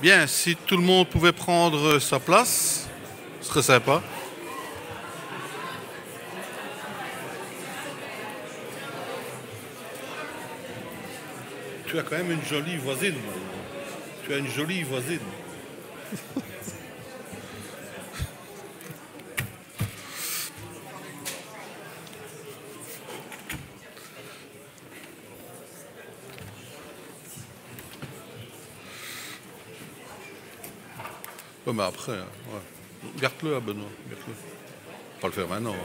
Bien, si tout le monde pouvait prendre sa place, ce serait sympa. Tu as quand même une jolie voisine. Tu as une jolie voisine. Ouais, mais après, hein, ouais. Garde-le, Benoît. Garde-le. Pas le faire maintenant.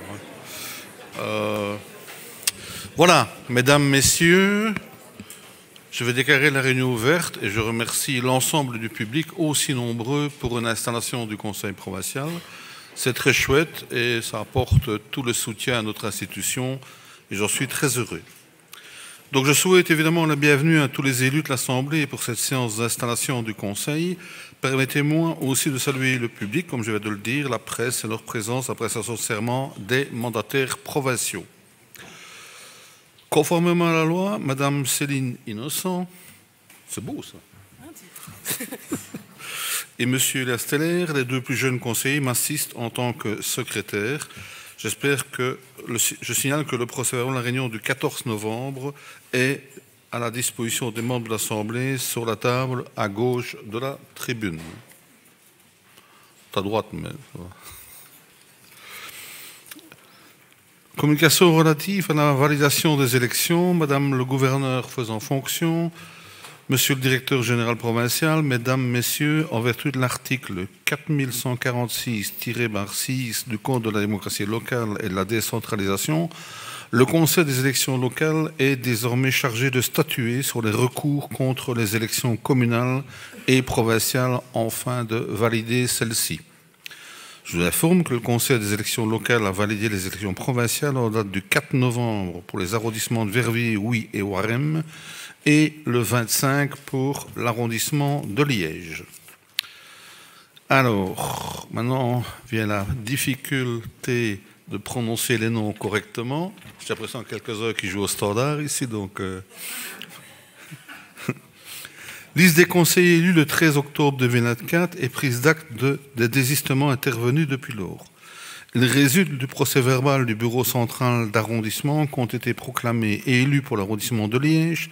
Hein. Voilà, mesdames, messieurs, je vais déclarer la réunion ouverte et je remercie l'ensemble du public, aussi nombreux, pour une installation du Conseil provincial. C'est très chouette et ça apporte tout le soutien à notre institution et j'en suis très heureux. Donc je souhaite évidemment la bienvenue à tous les élus de l'Assemblée pour cette séance d'installation du Conseil. Permettez-moi aussi de saluer le public, comme je viens de le dire, la presse et leur présence à la prestation de serment des mandataires provinciaux. Conformément à la loi, Madame Céline Innocent, c'est beau ça, et Monsieur Lasteller, les deux plus jeunes conseillers, m'assistent en tant que secrétaire. J'espère que je signale que le procès-verbal de la réunion du 14 novembre est à la disposition des membres de l'Assemblée sur la table à gauche de la tribune. À droite, mais ça va. Communication relative à la validation des élections. Madame le gouverneur faisant fonction, Monsieur le directeur général provincial, Mesdames, Messieurs, en vertu de l'article 4146-6 du Code de la démocratie locale et de la décentralisation, le Conseil des élections locales est désormais chargé de statuer sur les recours contre les élections communales et provinciales afin de valider celles-ci. Je vous informe que le Conseil des élections locales a validé les élections provinciales en date du 4 novembre pour les arrondissements de Verviers, Huy et Waremme et le 25 pour l'arrondissement de Liège. Alors, maintenant vient la difficulté de prononcer les noms correctement. J'ai l'impression qu'il y a quelques-uns qui jouent au standard ici, donc... Liste des conseillers élus le 13 octobre 2024 et prise d'acte des désistements intervenus depuis lors. Il résulte du procès-verbal du bureau central d'arrondissement qui ont été proclamés et élus pour l'arrondissement de Liège,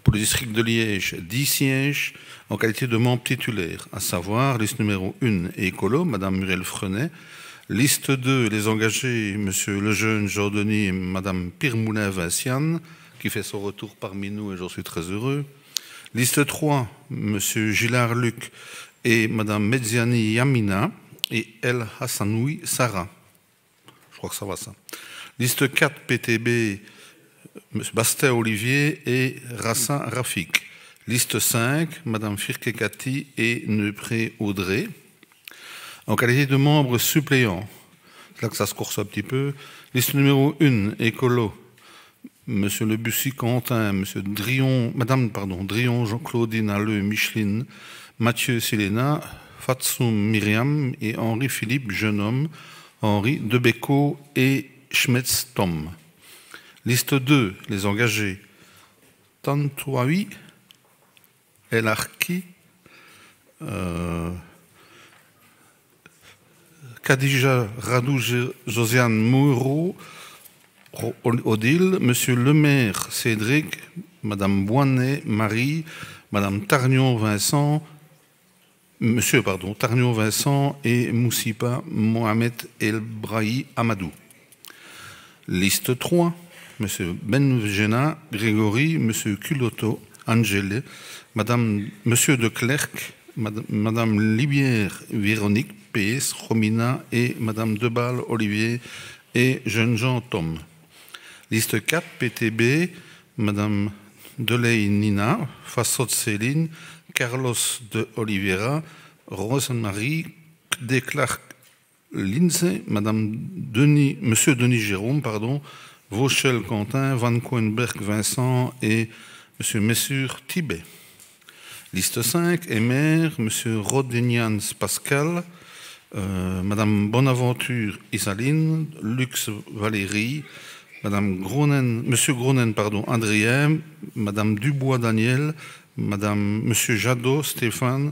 pour le district de Liège, 10 sièges en qualité de membres titulaires, à savoir liste numéro 1 écolo, Madame Muriel Frenet, liste 2 les engagés, Monsieur Lejeune Jordani et Madame Pirmoulin-Vinciane, qui fait son retour parmi nous et j'en suis très heureux. Liste 3, M. Gillard Luc et Mme Medziani Yamina et El Hassanoui Sarah. Je crois que ça va ça. Liste 4, PTB, M. Bastet Olivier et Rassa Rafik. Liste 5, Mme Firke Cathy et Neupré Audrey. En qualité de membres suppléants, c'est là que ça se course un petit peu. Liste numéro 1, écolo. Monsieur Le Bussy Quentin, Monsieur Drion, Madame Drion Jean-Claudine Alleux Micheline, Mathieu Silena, Fatsoum Myriam et Henri-Philippe Jeune Homme, Henri Debecco et Schmetz Tom. Liste 2, les engagés. Tantouaoui, El Arki, Khadija Radou Josiane Moreau, Odile, Monsieur Lemaire Cédric, Madame Boinet Marie, Madame Tarnion Vincent, Monsieur Tarnion Vincent et Moussipa Mohamed El Brahi Amadou. Liste 3, Monsieur Benjena Grégory, Monsieur Culotto Angélé, Monsieur de Clercq, Madame Libière Véronique PS Romina et Madame Debal Olivier et Jeune Jean Tom. Liste 4, PTB, Madame Delay Nina, Fassot Céline, Carlos de Oliveira, Rosemarie Declarcq Lindsay, Monsieur Denis Jérôme, Vauchel Quentin, Van Coenberg Vincent et Monsieur Messure Tibet. Liste 5, Emer, Monsieur Rodenians Pascal, Madame Bonaventure Isaline, Lux Valérie, Monsieur Gronen, Adrien, Madame Dubois Daniel, Monsieur Jadot Stéphane,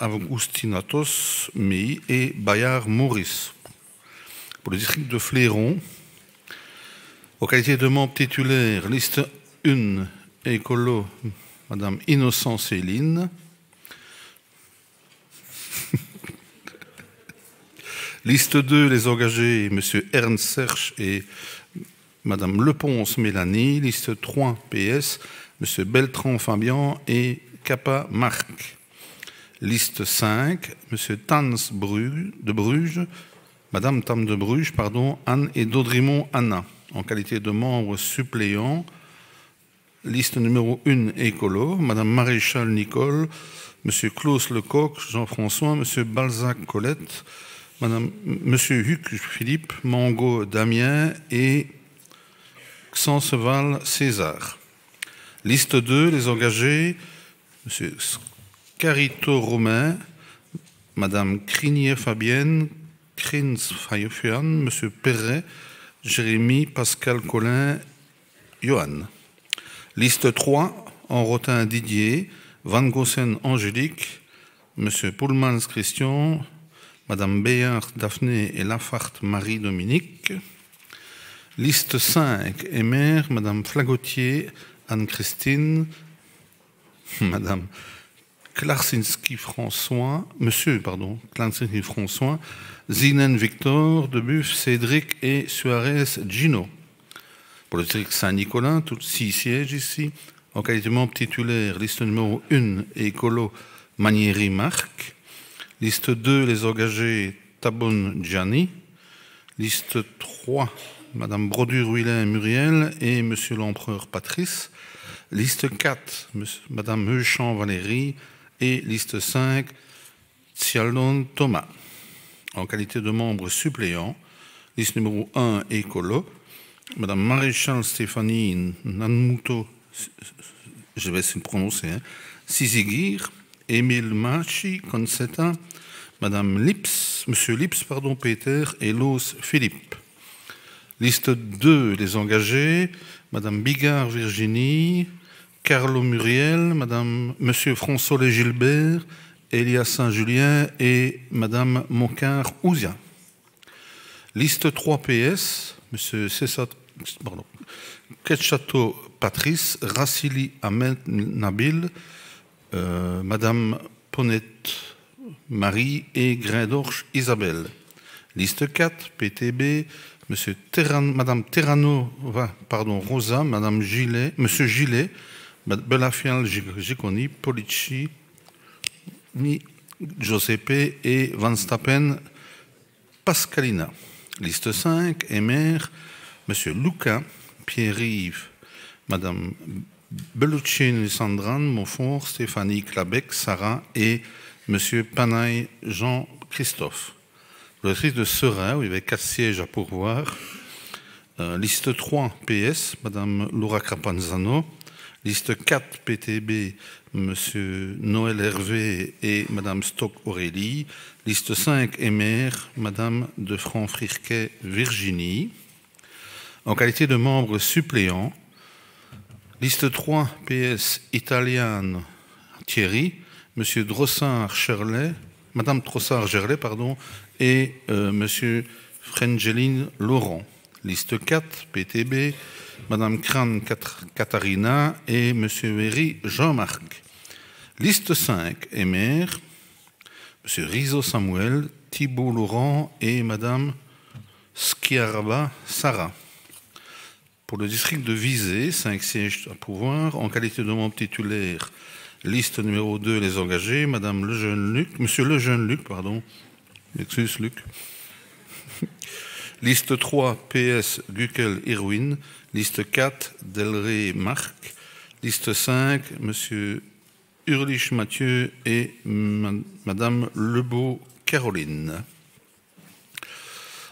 Augustinatos Mei et Bayard Maurice. Pour le district de Fléron, aux qualités de membre titulaire, liste 1, écolo, Madame Innocent Céline. Liste 2, les engagés, Monsieur Ernst Serge et Madame Leponce Mélanie. Liste 3, PS, Monsieur Beltran Fabian et Kappa Marc. Liste 5, Monsieur Tans de Bruges, Madame Tam de Bruges, pardon, Anne et Daudrimont Anna, en qualité de membres suppléants. Liste numéro 1, écolo, Madame Maréchal Nicole, Monsieur Claus Lecoq, Jean-François, Monsieur Balzac Colette, Monsieur Huc Philippe, Mango Damien et Xanceval César. Liste 2, les engagés, Monsieur Carito Romain, Madame Crinier Fabienne, Crins Fayofian, Monsieur Perret, Jérémy Pascal Collin, Johan. Liste 3, Enrotin Didier, Van Gossen Angélique, Monsieur Poulmans Christian, Madame Bayard Daphné et Lafarte Marie-Dominique. Liste 5, Emer, Madame Flagotier, Anne-Christine, Madame Klarsinski-François, Monsieur, pardon, Klarsinski-François, Zinen Victor, Debuff, Cédric et Suarez Gino. Pour le district Saint-Nicolas, tous 6 sièges ici. En qualité de membre titulaire, liste numéro 1, écolo, Manieri Marc. Liste 2, les engagés, Tabon Gianni. Liste 3, Madame Brodure-Willem Muriel et Monsieur l'Empereur Patrice. Liste 4, Madame Euchamp Valérie. Et liste 5, Tsialon Thomas. En qualité de membre suppléant, liste numéro 1, écolo, Madame Maréchal Stéphanie Nanmuto, je vais essayer de prononcer, Sizigir, Émile Machi Concetta, Madame Lips, Monsieur Lips, pardon, Peter et Los Philippe. Liste 2, les engagés, Madame Bigard Virginie, Carlo Muriel, Monsieur François Gilbert, Elias Saint-Julien et Madame Mocard Ouzia. Liste 3 PS, Monsieur Ketchato Patrice, Rassili Ahmed Nabil, Madame Ponette Marie et Grindorche Isabelle. Liste 4 PTB, Madame Terrano, pardon, Rosa, Madame Gillet, Monsieur Gillet, Belafial Giconi, Polici, Giuseppe et Van Stappen Pascalina. Liste 5, Emer, Monsieur Luca, Pierre-Yves, Madame Belluccini Sandrane, Montfort, Stéphanie Clabec, Sarah et Monsieur Panaille Jean-Christophe. Le district de Seraing, où il y avait 4 sièges à pourvoir. Liste 3, PS, Madame Laura Crapanzano. Liste 4, PTB, Monsieur Noël Hervé et Madame Stock Aurélie. Liste 5, Emer, Madame de Franc-Friquet Virginie. En qualité de membre suppléant, liste 3, PS, Italiane Thierry, Monsieur Drossard Cherlet, Madame Drossard-Gerlet, pardon, et Monsieur Frengeline Laurent. Liste 4, PTB, Madame Crane Katharina et Monsieur Véry Jean-Marc. Liste 5, Emer, Monsieur Rizzo Samuel, Thibault Laurent et Madame Schiarba Sarah. Pour le district de Visé, 5 sièges à pouvoir, en qualité de membre titulaire, liste numéro 2, les engagés, Madame Lejeune-Luc, Monsieur Lejeune-Luc, pardon, excuse Luc. Liste 3, PS Guckel Irwin. Liste 4, Delray Marc. Liste 5, Monsieur Hurlich Mathieu et Madame Lebeau Caroline.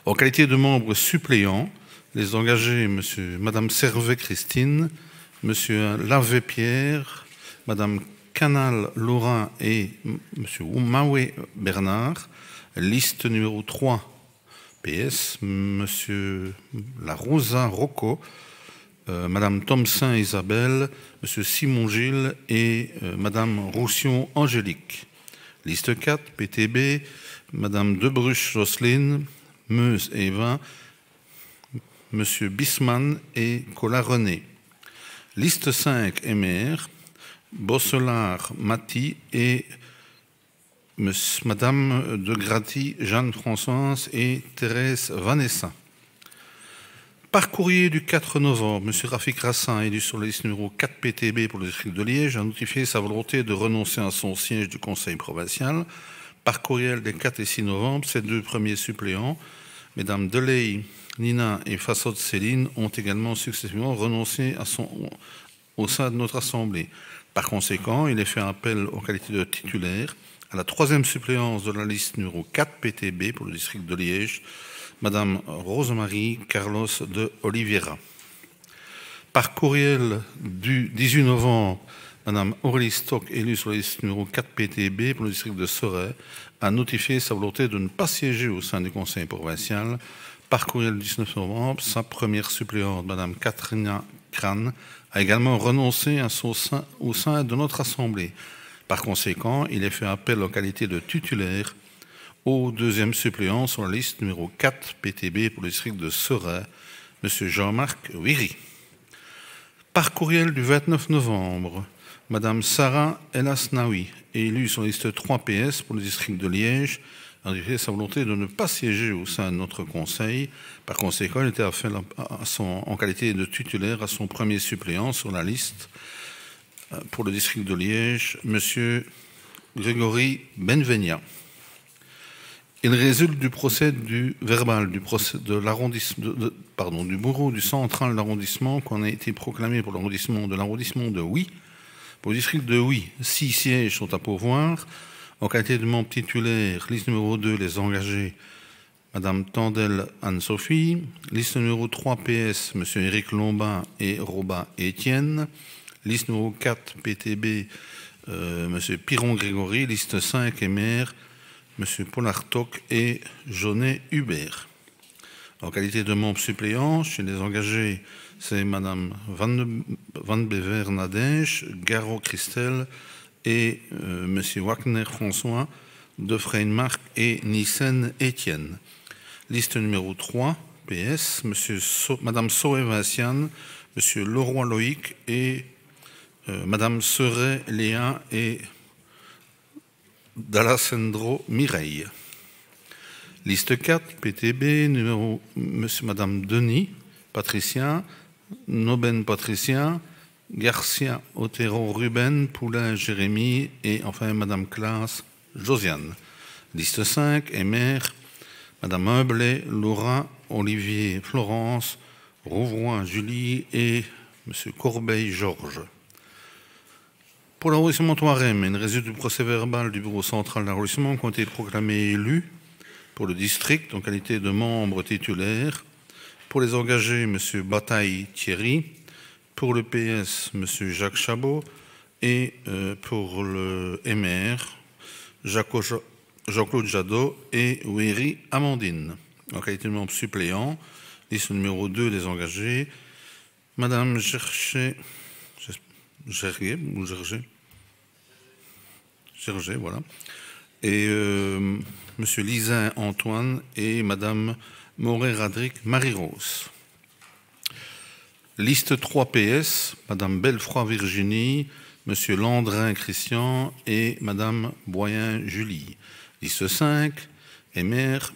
En qualité de membre suppléant, les engagés, Madame Servet Christine, Monsieur Lavé Pierre, Madame Canal Laurent et Monsieur Oumawé Bernard. Liste numéro 3, PS, Monsieur La Rosa Rocco, Madame Thompson Isabelle, Monsieur Simon Gilles et Madame Roussillon Angélique. Liste 4, PTB, Madame Debruche Jocelyne, Meuse Eva, Monsieur Bisman et Collat René. Liste 5, MR, Bosselard Mathie et Madame de Graty, Jeanne-Françoise et Thérèse Vanessa. Par courrier du 4 novembre, M. Rafik Rassin, élu sur la liste numéro 4 PTB pour le district de Liège, a notifié sa volonté de renoncer à son siège du conseil provincial. Par courriel des 4 et 6 novembre, ses deux premiers suppléants, Mesdames Delay, Nina et Fassod Céline, ont également successivement renoncé au sein de notre Assemblée. Par conséquent, il est fait appel aux qualités de titulaire à la troisième suppléance de la liste numéro 4 PTB pour le district de Liège, Madame Rosemarie Carlos de Oliveira. Par courriel du 18 novembre, Madame Aurélie Stock, élue sur la liste numéro 4 PTB pour le district de Sorey, a notifié sa volonté de ne pas siéger au sein du conseil provincial. Par courriel du 19 novembre, sa première suppléante, Madame Catherine Crane, a également renoncé au sein de notre Assemblée. Par conséquent, il est fait appel aux qualités de titulaire au deuxième suppléant sur la liste numéro 4 PTB pour le district de Sorey, M. Jean-Marc Wiry. Par courriel du 29 novembre, Mme Sarah El Asnaoui, élue sur la liste 3 PS pour le district de Liège, a indiqué sa volonté de ne pas siéger au sein de notre conseil. Par conséquent, il était appelé en qualité de titulaire à son premier suppléant sur la liste pour le district de Liège, M. Grégory Benvenia. Il résulte du procès du verbal du procès de l'arrondissement, du bureau du central d'arrondissement qu'on a été proclamé pour l'arrondissement de Huy. Pour le district de Huy, 6 sièges sont à pourvoir. En qualité de membre titulaire, liste numéro 2, les engagés, Madame Tandel Anne-Sophie. Liste numéro 3 PS, Monsieur Éric Lombin et Roba Étienne. Liste numéro 4 PTB, Monsieur Piron Grégory. Liste 5 MR, Monsieur Paul Artoc et Jaunet Hubert. En qualité de membre suppléant, chez les engagés, c'est Madame Van Bever Nadège, Garot Christelle et Monsieur Wagner François, Defrein Marc et Nissen Étienne. Liste numéro 3, PS, Madame Soé Vinciane, Monsieur Leroy Loïc et Madame Seret Léa et D'Alessandro Mireille. Liste 4, PTB, numéro Madame Denis, Patricia, Noben Patricia, Garcia Otero Ruben, Poulain Jérémy et enfin Madame Classe Josiane. Liste 5, MR, Madame Humblet, Laura, Olivier Florence, Rouvroy Julie et Monsieur Corbeil Georges. Pour l'arrondissement Thoirem, il résulte du procès verbal du bureau central d'arrondissement qui ont été proclamés élus pour le district en qualité de membre titulaire. Pour les engagés, M. Bataille Thierry. Pour le PS, M. Jacques Chabot. Et pour le MR, Jean-Claude Jadot et Wéry Amandine. En qualité de membre suppléant, liste numéro 2 des engagés, Madame Gerger, voilà. Et Monsieur Lisin Antoine et Madame Moret-Radric Marie-Rose. Liste 3 PS, Madame Belfroy Virginie, Monsieur Landrin Christian et Madame Boyen Julie. Liste 5, MR,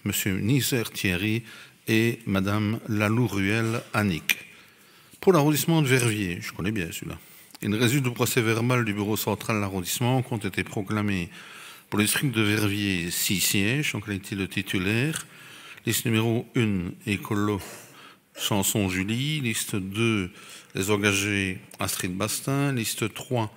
Monsieur Niser Thierry et Madame Lalou-Ruel Annick. Pour l'arrondissement de Verviers, je connais bien celui-là. Il résulte du procès verbal du bureau central de l'arrondissement qui ont été proclamés pour le district de Verviers 6 sièges en qualité de titulaire. Liste numéro 1, Écolo Chanson Julie. Liste 2, les engagés Astrid Bastin. Liste 3,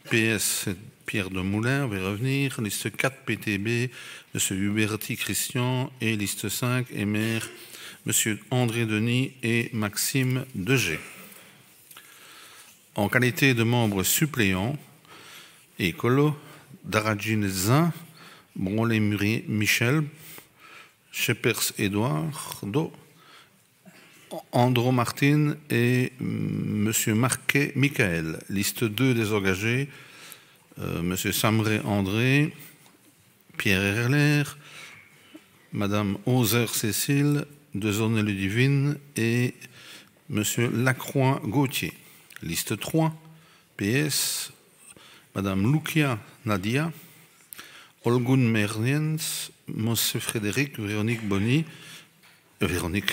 PS Pierre de Moulin, on va revenir. Liste 4, PTB, M. Huberti Christian. Et liste 5, MR, M. André Denis et Maxime Degé. En qualité de membre suppléant, Écolo, Daradjine Zin, Bronlet Michel, Shepers Eduardo, Andro Martin et M. Marquet Michael. Liste 2 des engagés, Monsieur Samré André, Pierre Herler, Madame Hauser Cécile, Dezornay Ludivine et Monsieur Lacroix Gauthier. Liste 3, PS, Madame Lucia Nadia, Olgun Merniens, Monsieur Frédéric, Véronique Bonny, Véronique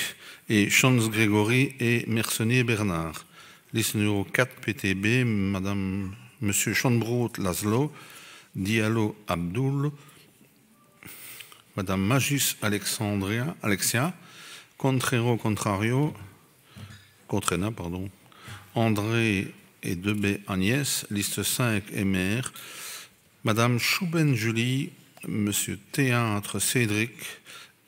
et Chance Grégory et Mercennier Bernard. Liste numéro 4, PTB, Monsieur Schonbrot Laszlo, Diallo Abdul, Madame Magis Alexia, Contrena, André et Debé Agnès, liste 5 MR, Madame Chouben Julie, Monsieur Théâtre Cédric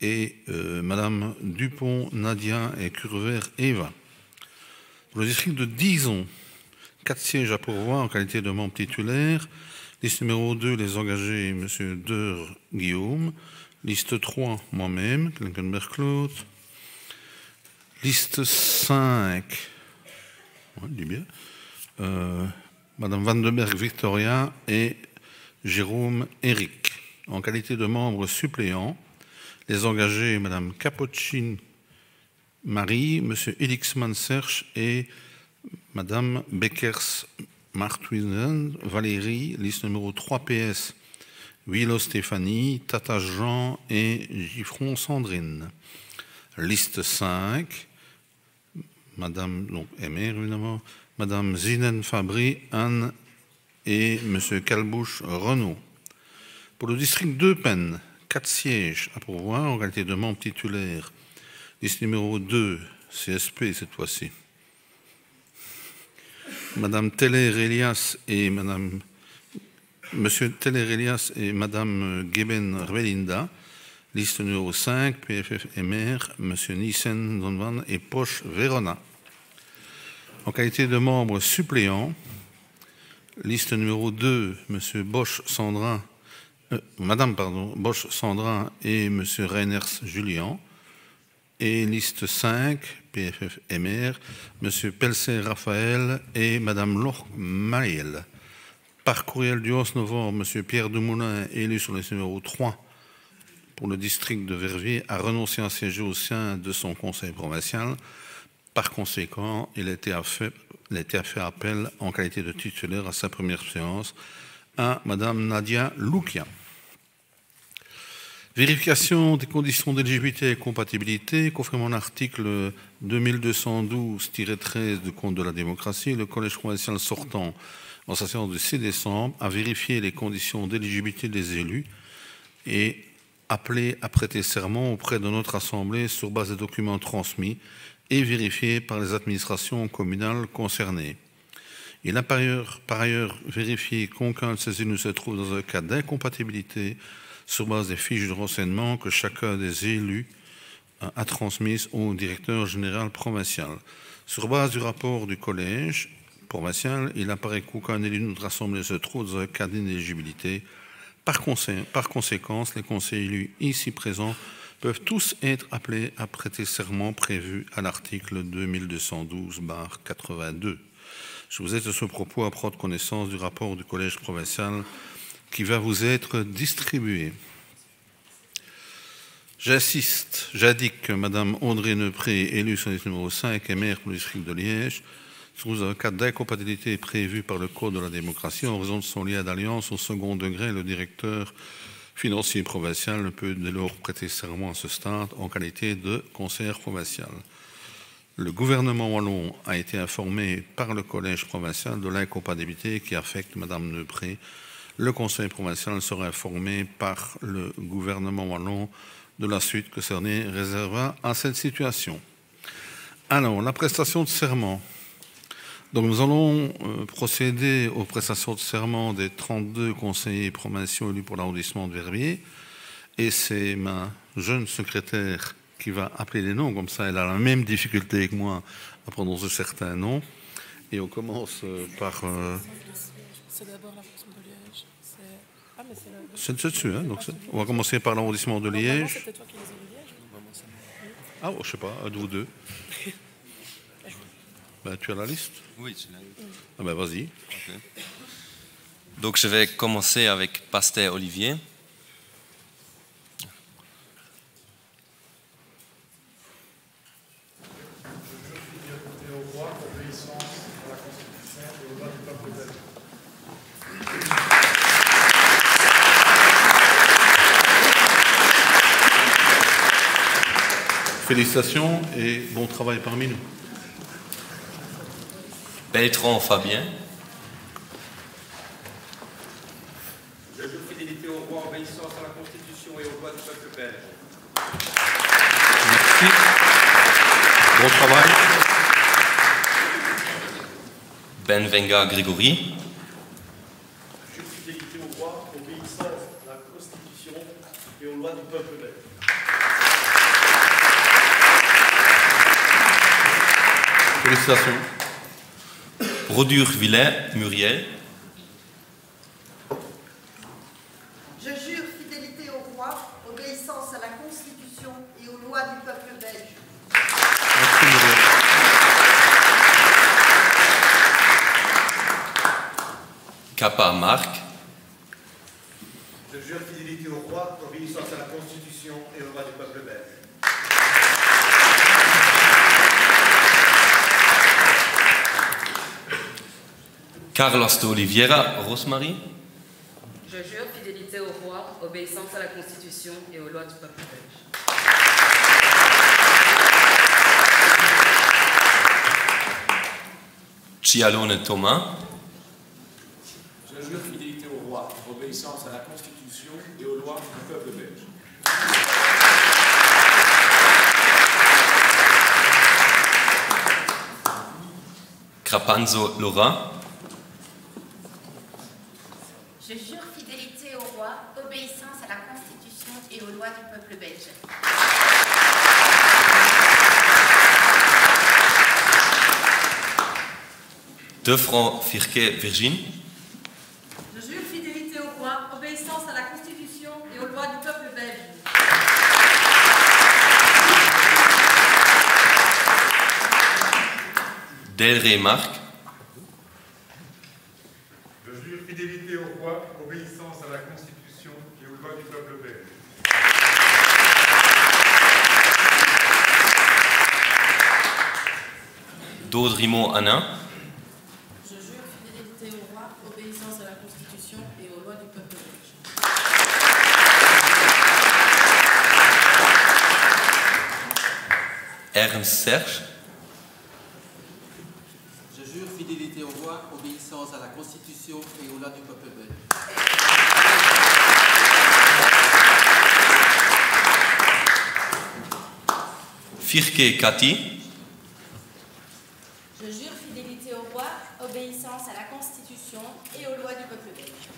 et Madame Dupont Nadia et Curver Eva. Pour le district de Dizon, 4 sièges à pourvoir en qualité de membre titulaire. Liste numéro 2, les engagés, Monsieur Deur Guillaume. Liste 3, moi-même, Klinkenberg Claude. Liste 5, dis bien, Madame Vandenberg Victoria et Jérôme Eric. En qualité de membre suppléant, les engagés, Madame Capochin Marie, Monsieur Elixman Serge et Madame Beckers Martwinen Valérie, liste numéro 3 PS, Willow Stéphanie, Tata Jean et Giffron Sandrine. Liste 5, Madame, donc MR évidemment, Madame Zinen Fabry, Anne et Monsieur Calbouche Renaud. Pour le district de Penn, 4 sièges à pourvoir en qualité de membre titulaire. Liste numéro 2, CSP cette fois-ci. Madame Teller-Elias et Madame... Monsieur Teller-Elias et Madame Geben-Relinda. Liste numéro 5, PFF-MR, Monsieur Nissen Donvan et Poche Verona. En qualité de membre suppléant, liste numéro 2, Monsieur Bosch Sandra, Madame Bosch Sandra et Monsieur Reiners Julien. Et liste 5, PFF-MR, Monsieur Pelser Raphaël et Madame Loch Maël. Par courriel du 11 novembre, Monsieur Pierre Dumoulin, élu sur le numéro 3 pour le district de Verviers, a renoncé à siéger au sein de son conseil provincial. Par conséquent, il a été fait appel en qualité de titulaire à sa première séance à Madame Nadia Lucia. Vérification des conditions d'éligibilité et compatibilité. Conformément à l'article 2212-13 du Code de la démocratie, le collège provincial sortant, en sa séance du 6 décembre, a vérifié les conditions d'éligibilité des élus et appelé à prêter serment auprès de notre Assemblée sur base des documents transmis et vérifiés par les administrations communales concernées. Il a par ailleurs vérifié qu'aucun de ces élus ne se trouve dans un cas d'incompatibilité sur base des fiches de renseignement que chacun des élus a transmises au directeur général provincial. Sur base du rapport du collège provincial, il apparaît qu'aucun élu de notre Assemblée ne se trouve dans un cas d'inéligibilité. Par conséquent, les conseillers élus ici présents peuvent tous être appelés à prêter serment prévu à l'article 2212-82. Je vous aide à ce propos à prendre connaissance du rapport du collège provincial qui va vous être distribué. J'indique que Mme Audrey Neupré, élue sur le numéro 5 et maire pour le district de Liège, se trouve dans un cas d'incompatibilité prévu par le Code de la démocratie en raison de son lien d'alliance au second degré. Le directeur financier provincial ne peut dès lors prêter serment à ce stade en qualité de conseiller provincial. Le gouvernement wallon a été informé par le collège provincial de l'incompatibilité qui affecte Mme Neupré. Le conseil provincial sera informé par le gouvernement wallon de la suite que ce dernier réservera à cette situation. Alors, la prestation de serment. Donc, nous allons procéder aux prestations de serment des 32 conseillers provinciaux élus pour l'arrondissement de Verviers. Et c'est ma jeune secrétaire qui va appeler les noms, comme ça elle a la même difficulté que moi à prononcer certains noms. Et on commence par... C'est d'abord l'arrondissement de Liège. C'est dessus, hein, donc on va commencer par l'arrondissement de Liège. C'est peut-être toi qui les as de Liège. Ah, je sais pas, un de vous deux. Ben, tu as la liste? Oui, c'est la liste. Ah ben vas-y. Okay. Donc je vais commencer avec Pasteur Olivier. Félicitations et bon travail parmi nous. Beltran Fabien. Je jure fidélité au roi, obéissance à la Constitution et aux lois du peuple belge. Merci. Bon travail. Benvenga Grégory. Je jure fidélité au roi, obéissance à la Constitution et aux lois du peuple belge. Félicitations. Rodur-Villet Muriel. Je jure fidélité au roi, obéissance à la Constitution et aux lois du peuple belge. Merci Muriel. Kappa Marc. Je jure fidélité au roi, obéissance à la Constitution et aux lois du peuple belge. Carlos de Oliveira Rosemary. Je jure fidélité au roi, obéissance à la Constitution et aux lois du peuple belge. Cialone Thomas. Je jure fidélité au roi, obéissance à la Constitution et aux lois du peuple belge. Crapanzo Laura. Je jure fidélité au roi, obéissance à la Constitution et aux lois du peuple belge. Defranc Firquet Virgine. Je jure fidélité au roi, obéissance à la Constitution et aux lois du peuple belge. Delray Marc. Je jure fidélité au roi, obéissance à la Constitution et aux lois du peuple belge. Daudrimont Anna. Je jure fidélité au roi, obéissance à la Constitution et aux lois du peuple belge. Ernst Serge. Je jure fidélité au roi, obéissance à la Constitution et aux lois du peuple belge. Firquet Cathy. Je jure fidélité au roi, obéissance à la Constitution et aux lois du peuple belge.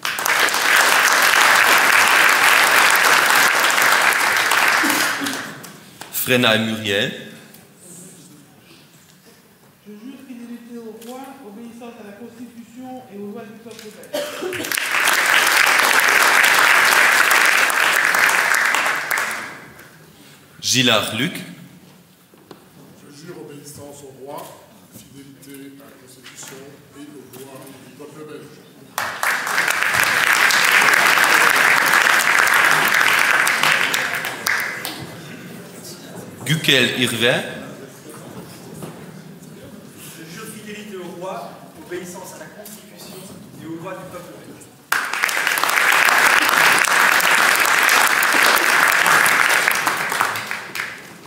Frenay Muriel. Je jure fidélité au roi, obéissance à la Constitution et aux lois du peuple belge. Gillard Luc. Je jure obéissance au roi, fidélité à la Constitution et aux lois du peuple belge. Guquel Irvet. Je jure fidélité au roi, obéissance à la Constitution et aux lois du peuple belge.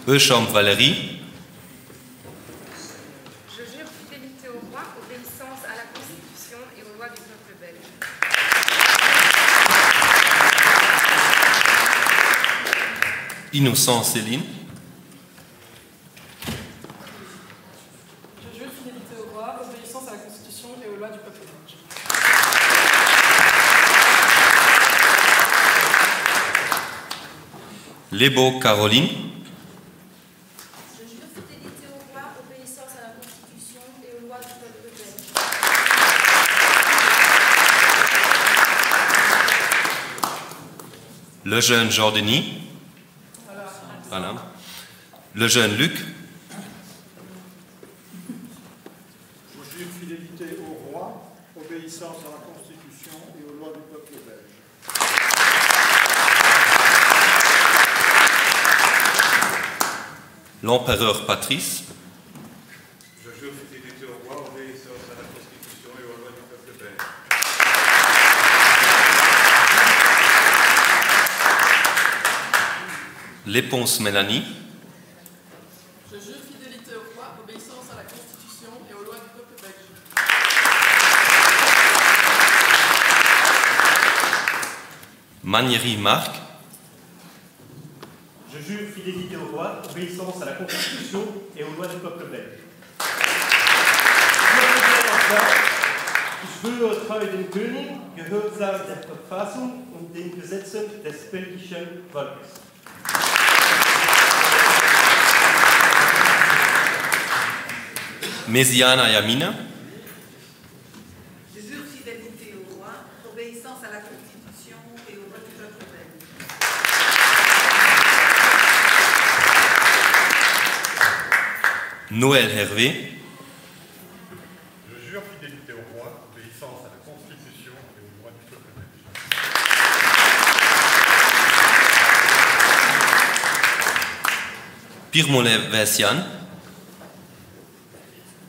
Beauchamp Valérie. Je jure fidélité au roi, obéissance à la Constitution et aux lois du peuple belge. Innocent Céline. Je jure fidélité au roi, obéissance à la Constitution et aux lois du peuple belge. Lebo Caroline. Je jure fidélité au roi, obéissance à la Constitution et aux lois du peuple belge. Le jeune Jordanie. Voilà. Le jeune Luc. Je jure fidélité au roi, obéissance à la Constitution et aux l'empereur Patrice, Je jure fidélité au roi, obéissance à la Constitution et aux lois du peuple belge. Léponce Mélanie, Je jure fidélité au roi, obéissance à la Constitution et aux lois du peuple belge. Manieri Marc, Je jure fidélité au roi, obéissance à la Constitution et aux lois du peuple belge. Ich schwöre treu dem König, gehorsam der Verfassung und den Gesetzen des belgischen Volkes. Mesiana Yamina, Je jure fidélité au roi, obéissance à la Constitution et aux lois du peuple belge. Noël Hervé, Je jure fidélité au roi, obéissance à la Constitution et aux lois du peuple belge. Pirmolet Vessian,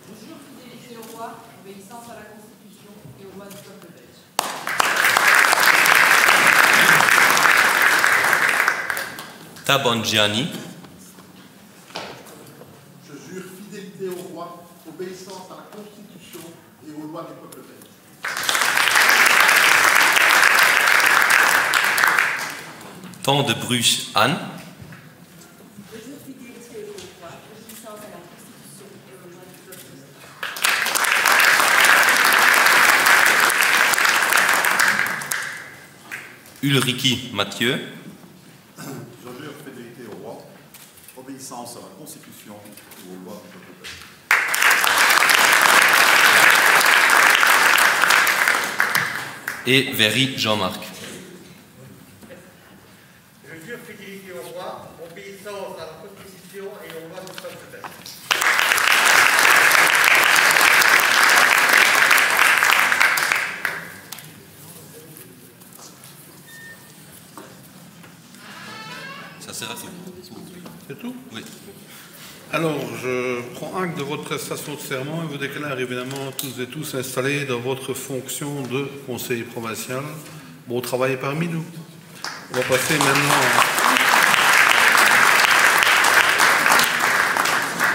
Je jure fidélité au roi, obéissance à la Constitution et aux lois du peuple belge. Tabongiani, Je jure fidélité au roi, obéissance à la Constitution et aux lois du peuple belge. Temps de Bruche Anne, Je jure fidélité au roi, obéissance à la Constitution et aux lois du peuple belge. Ulriki Mathieu, Je jure fidélité au roi, obéissance à la Constitution et aux lois du peuple belge. et Véry Jean-Marc. Je jure fidélité au roi, obéissance à la Constitution et aux lois du peuple belge. Ça sert à tout. C'est tout? Oui. Alors, je prends acte de votre prestation de serment et vous déclare évidemment tous et tous installés dans votre fonction de conseiller provincial. Bon travail parmi nous. On va passer maintenant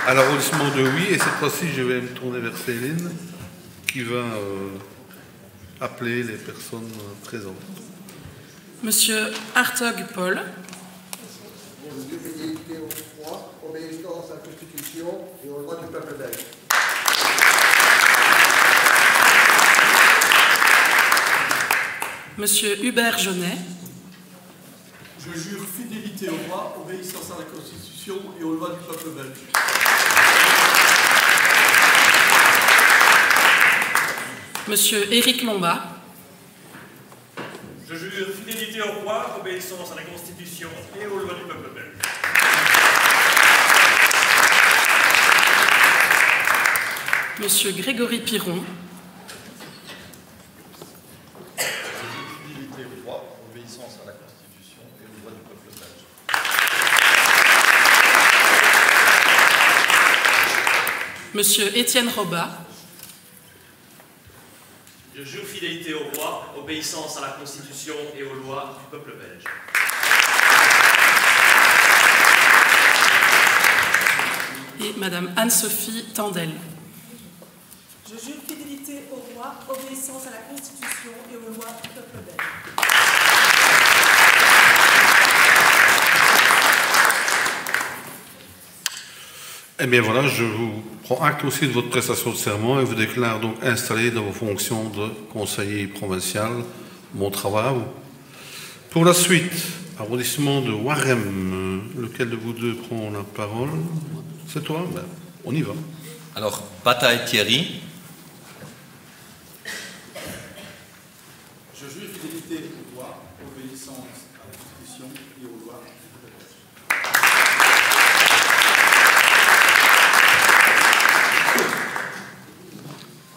à l'arrondissement de Oui, et cette fois-ci, je vais me tourner vers Céline, qui va appeler les personnes présentes. Monsieur Hartog Paul. Je jure fidélité au roi, obéissance à la Constitution et aux lois du peuple belge. Monsieur Hubert Jaunet. Je jure fidélité au roi, obéissance à la Constitution et aux lois du peuple belge. Monsieur Éric Lomba. Je jure fidélité au roi, obéissance à la Constitution et aux lois du peuple belge. Monsieur Grégory Piron. Fidélité au roi, obéissance à la Constitution et aux lois du peuple belge. Monsieur Étienne Robat. Je jure fidélité au roi, obéissance à la Constitution et aux lois du peuple belge. Et Madame Anne-Sophie Tandel. Je jure fidélité au roi, obéissance à la Constitution et aux lois du peuple belge. Eh bien voilà, je vous prends acte aussi de votre prestation de serment et vous déclare donc installé dans vos fonctions de conseiller provincial. Bon travail à vous. Pour la suite, arrondissement de Warem, lequel de vous deux prend la parole? C'est toi? Ben, on y va. Alors, Bataille Thierry, Je jure fidélité au roi, obéissance à la Constitution et aux lois du peuple belge.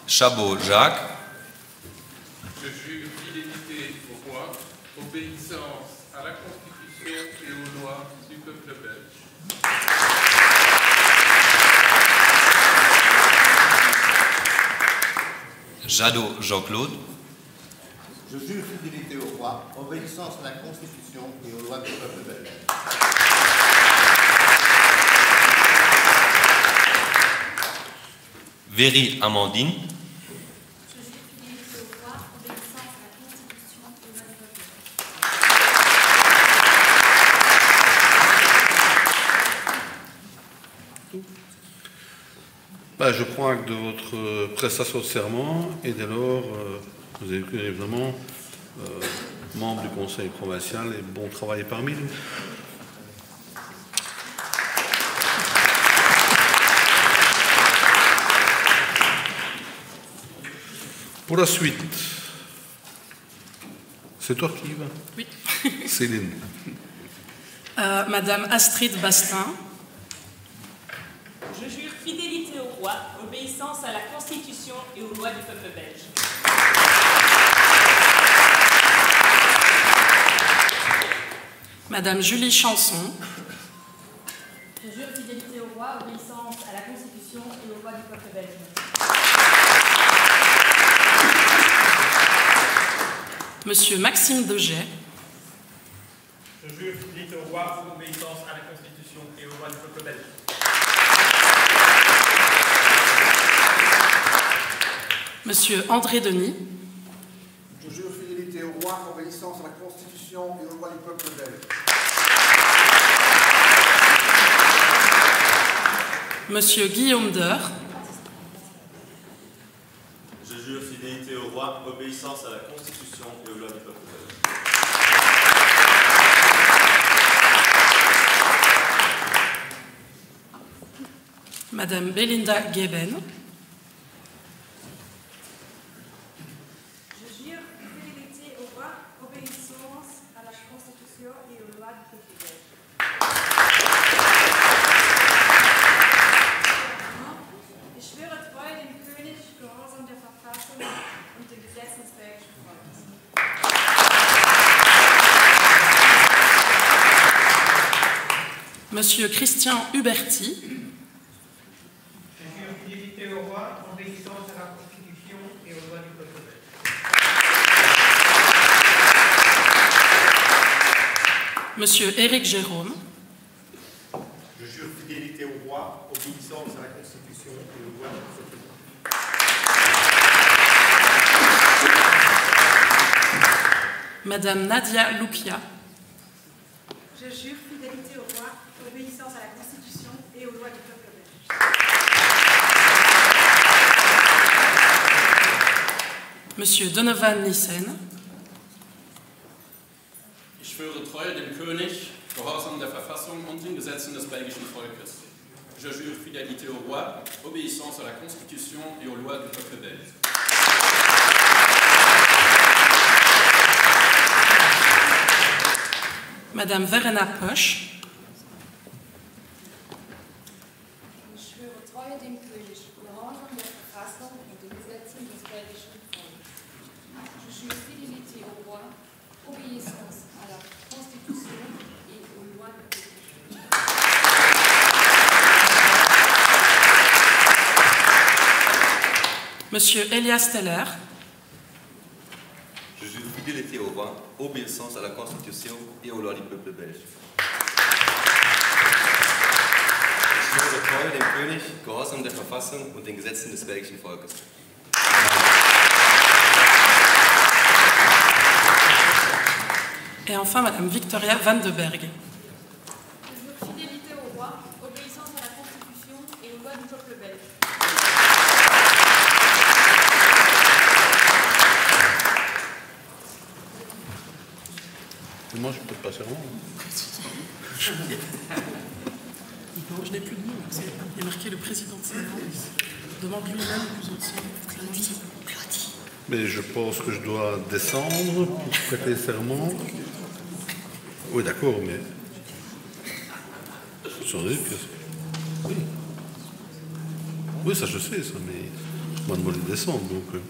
Chabot Jacques, Je jure fidélité au roi, obéissance à la Constitution et aux lois du peuple belge. Jadot Jean-Claude. Je jure fidélité au roi, obéissance à la Constitution et aux lois du peuple belge. Véry Amandine. Je jure fidélité au roi, obéissance à la Constitution et aux lois du peuple belge. Je prends acte de votre prestation de serment et dès lors, vous êtes évidemment membre du Conseil provincial et bon travail parmi nous. Pour la suite, c'est toi qui y vas? Oui. Céline. Madame Astrid Bastin. Je jure fidélité au roi, obéissance à la Constitution et aux lois du peuple belge. Madame Julie Chanson. Je jure fidélité au roi, obéissance à la Constitution et aux lois du peuple belge. Monsieur Maxime Deget. Je jure fidélité au roi, obéissance à la Constitution et aux lois du peuple belge. Monsieur André Denis. Je jure fidélité au roi, obéissance à la Constitution et aux lois du peuple belge. Monsieur Guillaume Deur. Je jure fidélité au roi, obéissance à la Constitution et aux lois du peuple belge. Madame Belinda Geben. Je jure fidélité au roi, obéissance à la Constitution et aux lois du peuple belge. Ich schwöre treu dem König, Gehorsam der Verfassung und den Gesetzen des belgischen Volkes. Monsieur Christian Huberti. Je jure fidélité au roi, obéissance à la Constitution et aux lois du peuple belge. Monsieur Éric Jérôme. Je jure fidélité au roi, obéissance à la Constitution et aux lois du peuple belge. Madame Nadia Loukia. Je jure fidélité au roi, obéissance à la Constitution et aux lois du peuple belge. Monsieur Donovan Nissen. Ich schwöre Treue dem König, Gehorsam der Verfassung und den Gesetzen des belgischen Volkes. Je jure fidélité au roi, obéissance à la Constitution et aux lois du peuple belge. Madame Verena Posch. Ich schwöre Treue dem König, Gehorsam der Verfassung und den Gesetzen des belgischen Volkes. Je jure fidélité au roi, obéissance à la Constitution et aux lois du peuple belge. Monsieur Elias Teller. Je jure fidélité au roi, obéissance à la Constitution et aux lois du peuple belge. Ich schwöre Treue dem König, Gehorsam der Verfassung und den Gesetzen des belgischen Volkes. Et enfin, Madame Victoria Van de Berg. Je jure fidélité au roi, obéissance à la Constitution et aux lois du peuple belge. Moi, je peux pas serment. Non, je n'ai plus de nom. Il est marqué le président de Sénat. Demande lui-même plus au-dessus. Claudie. Mais je pense que je dois descendre pour prêter serment. Oui, d'accord, mais... Oui. Oui, ça je sais, ça, mais... Moi, de descendre, donc...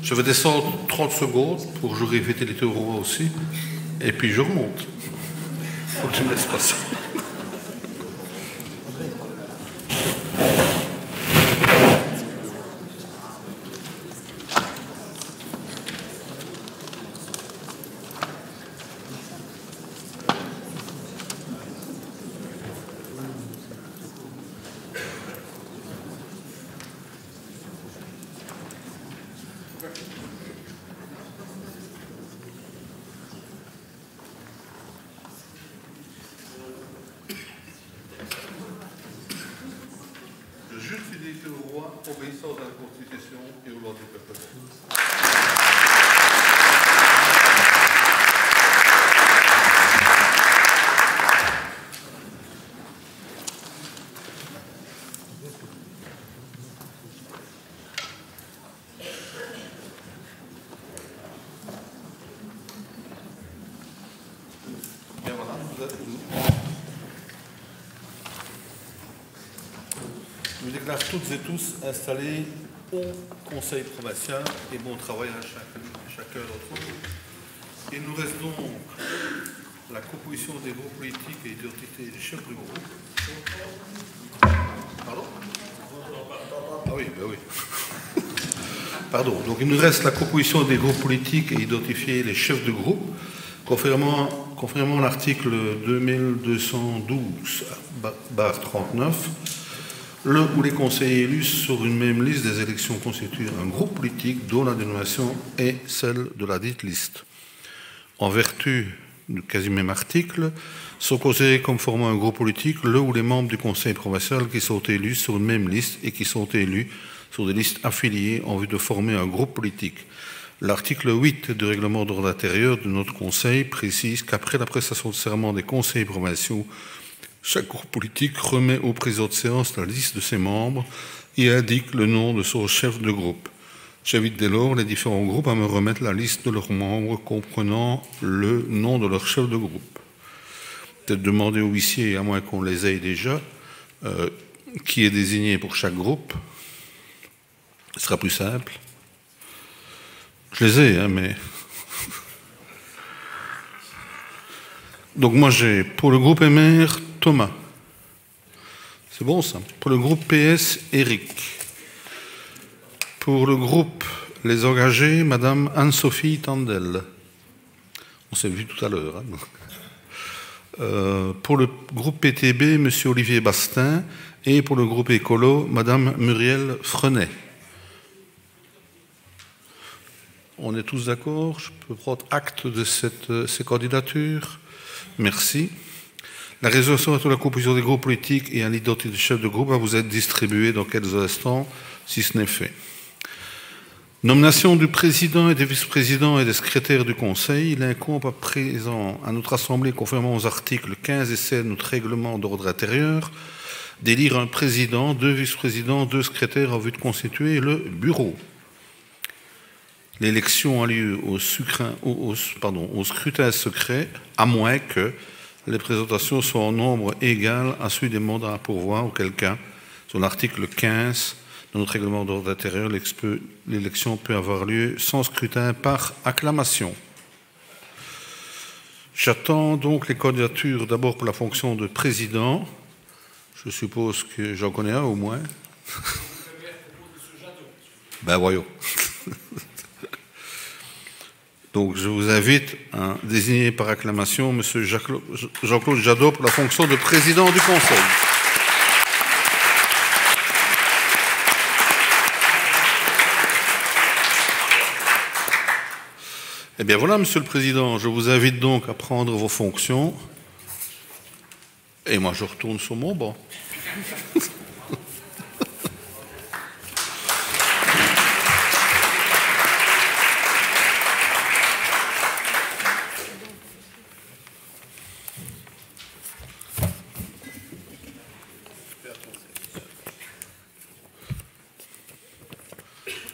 Je vais descendre 30 secondes pour jurer fidélité au roi aussi. Et puis je remonte. Faut que tu me laisses passer. obéissance à la Constitution et aux lois du peuple belge. Bien, voilà, vous êtes Je vous déclare toutes et tous installés au Conseil provincial et bon travail à chacun d'entre vous. Il nous reste donc la composition des groupes politiques et l'identité des chefs du groupe. Pardon? Ah oui, ben oui. Pardon. Donc il nous reste la composition des groupes politiques et identifier les chefs de groupe. Conformément à l'article 2212/39, le ou les conseillers élus sur une même liste des élections constituent un groupe politique dont la dénomination est celle de la dite liste. En vertu du quasi même article, sont considérés comme formant un groupe politique le ou les membres du conseil provincial qui sont élus sur une même liste et qui sont élus sur des listes affiliées en vue de former un groupe politique. L'article 8 du règlement d'ordre intérieur de notre conseil précise qu'après la prestation de serment des conseillers provinciaux, chaque groupe politique remet au président de séance la liste de ses membres et indique le nom de son chef de groupe. J'invite dès lors les différents groupes à me remettre la liste de leurs membres comprenant le nom de leur chef de groupe. Peut-être demander aux huissiers, à moins qu'on les ait déjà, qui est désigné pour chaque groupe. Ce sera plus simple. Je les ai, hein, mais... Donc moi j'ai, pour le groupe MR, Thomas. C'est bon ça. Pour le groupe PS, Eric. Pour le groupe Les Engagés, Madame Anne-Sophie Tandel. On s'est vu tout à l'heure. Hein. Pour le groupe PTB, Monsieur Olivier Bastin. Et pour le groupe Écolo, Madame Muriel Frenet. On est tous d'accord? Je peux prendre acte de ces candidatures? Merci. La résolution sur la composition des groupes politiques et à l'identité du chef de groupe va vous être distribuée dans quelques instants, si ce n'est fait. Nomination du président et des vice-présidents et des secrétaires du Conseil. Il incombe à présent à notre Assemblée, conformément aux articles 15 et 16 de notre règlement d'ordre intérieur, d'élire un président, 2 vice-présidents, 2 secrétaires en vue de constituer le bureau. L'élection a lieu au scrutin secret, à moins que les présentations soient en nombre égal à celui des mandats à pourvoir, auquel cas, sur l'article 15 de notre règlement d'ordre intérieur, l'élection peut avoir lieu sans scrutin par acclamation. J'attends donc les candidatures d'abord pour la fonction de président. Je suppose que j'en connais un au moins. Ben voyons. Donc je vous invite à désigner par acclamation M. Jean-Claude Jadot pour la fonction de président du Conseil. Eh bien voilà, Monsieur le Président, je vous invite donc à prendre vos fonctions. Et moi, je retourne sur mon banc.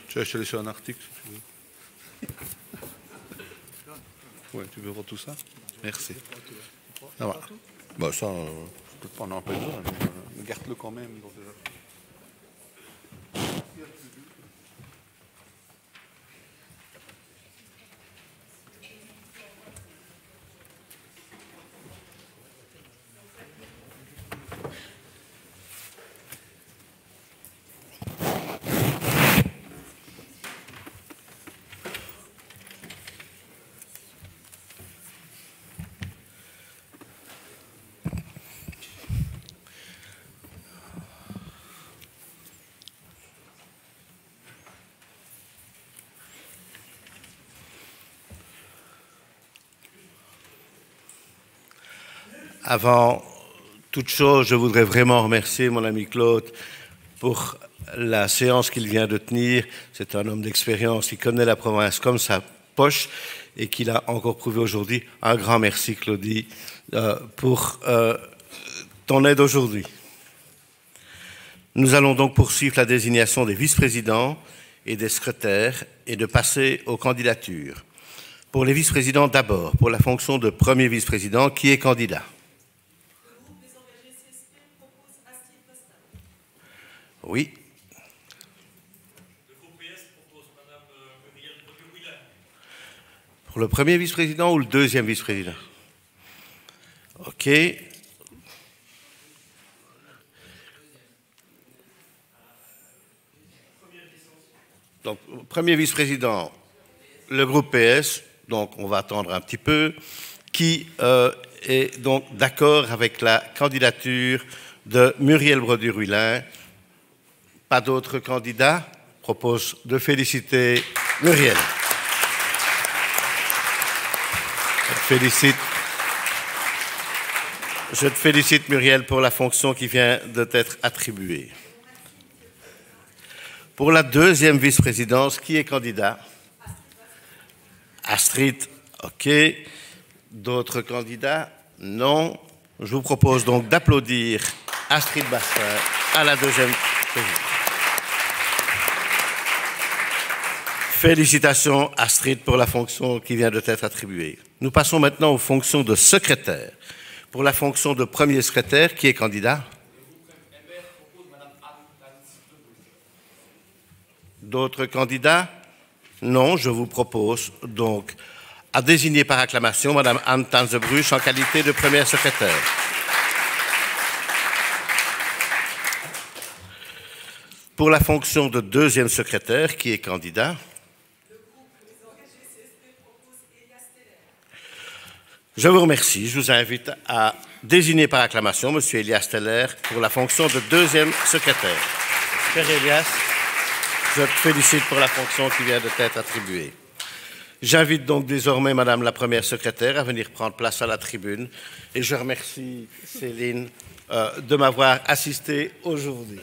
Tu vas acheter sur un article, si tu veux. Ouais, tu veux voir tout ça? Merci. Ah, voilà. Bah, ça, peut-être pas en avoir besoin, mais garde-le quand même. Donc, déjà. Avant toute chose, je voudrais vraiment remercier mon ami Claude pour la séance qu'il vient de tenir. C'est un homme d'expérience qui connaît la province comme sa poche et qui l'a encore prouvé aujourd'hui. Un grand merci, Claudie, pour ton aide aujourd'hui. Nous allons donc poursuivre la désignation des vice-présidents et des secrétaires et de passer aux candidatures. Pour les vice-présidents d'abord, pour la fonction de premier vice-président, qui est candidat? Oui. Pour le premier vice-président ou le deuxième vice-président? OK. Donc, premier vice-président, le groupe PS, donc on va attendre un petit peu, qui est donc d'accord avec la candidature de Muriel Brodie-Ruylin. Pas d'autres candidats? Je propose de féliciter Muriel. Je te félicite, Muriel, pour la fonction qui vient de t'être attribuée. Pour la deuxième vice-présidence, qui est candidat? Astrid, OK. D'autres candidats? Non. Je vous propose donc d'applaudir Astrid Bastin à la deuxième présidence. Félicitations, Astrid, pour la fonction qui vient de t'être attribuée. Nous passons maintenant aux fonctions de secrétaire. Pour la fonction de premier secrétaire, qui est candidat? D'autres candidats? Non, je vous propose donc à désigner par acclamation Mme Anne Tanzebruch en qualité de première secrétaire. Pour la fonction de deuxième secrétaire, qui est candidat? Je vous remercie. Je vous invite à désigner par acclamation M. Elias Teller pour la fonction de deuxième secrétaire. Père Elias, je te félicite pour la fonction qui vient de t'être attribuée. J'invite donc désormais Madame la première secrétaire à venir prendre place à la tribune et je remercie Céline de m'avoir assisté aujourd'hui.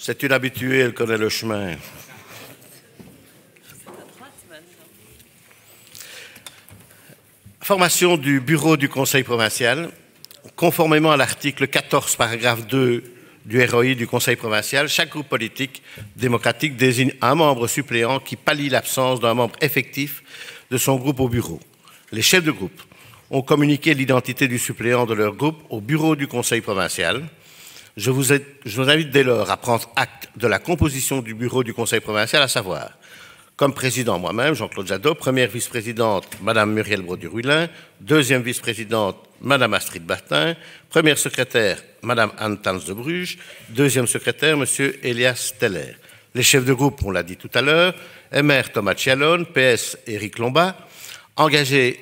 C'est une habituée, elle connaît le chemin. Formation du bureau du Conseil provincial. Conformément à l'article 14, paragraphe 2 du ROI du Conseil provincial, chaque groupe politique démocratique désigne un membre suppléant qui pallie l'absence d'un membre effectif de son groupe au bureau. Les chefs de groupe ont communiqué l'identité du suppléant de leur groupe au bureau du Conseil provincial. Je vous invite dès lors à prendre acte de la composition du bureau du Conseil provincial, à savoir, comme président moi-même, Jean-Claude Jadot, première vice-présidente, Mme Muriel Brodie-Ruylin, deuxième vice-présidente, Mme Astrid Bastin, première secrétaire, Mme Anne Tanzebruch, deuxième secrétaire, M. Elias Teller. Les chefs de groupe, on l'a dit tout à l'heure, MR Thomas Chialone, PS Éric Lombat, engagé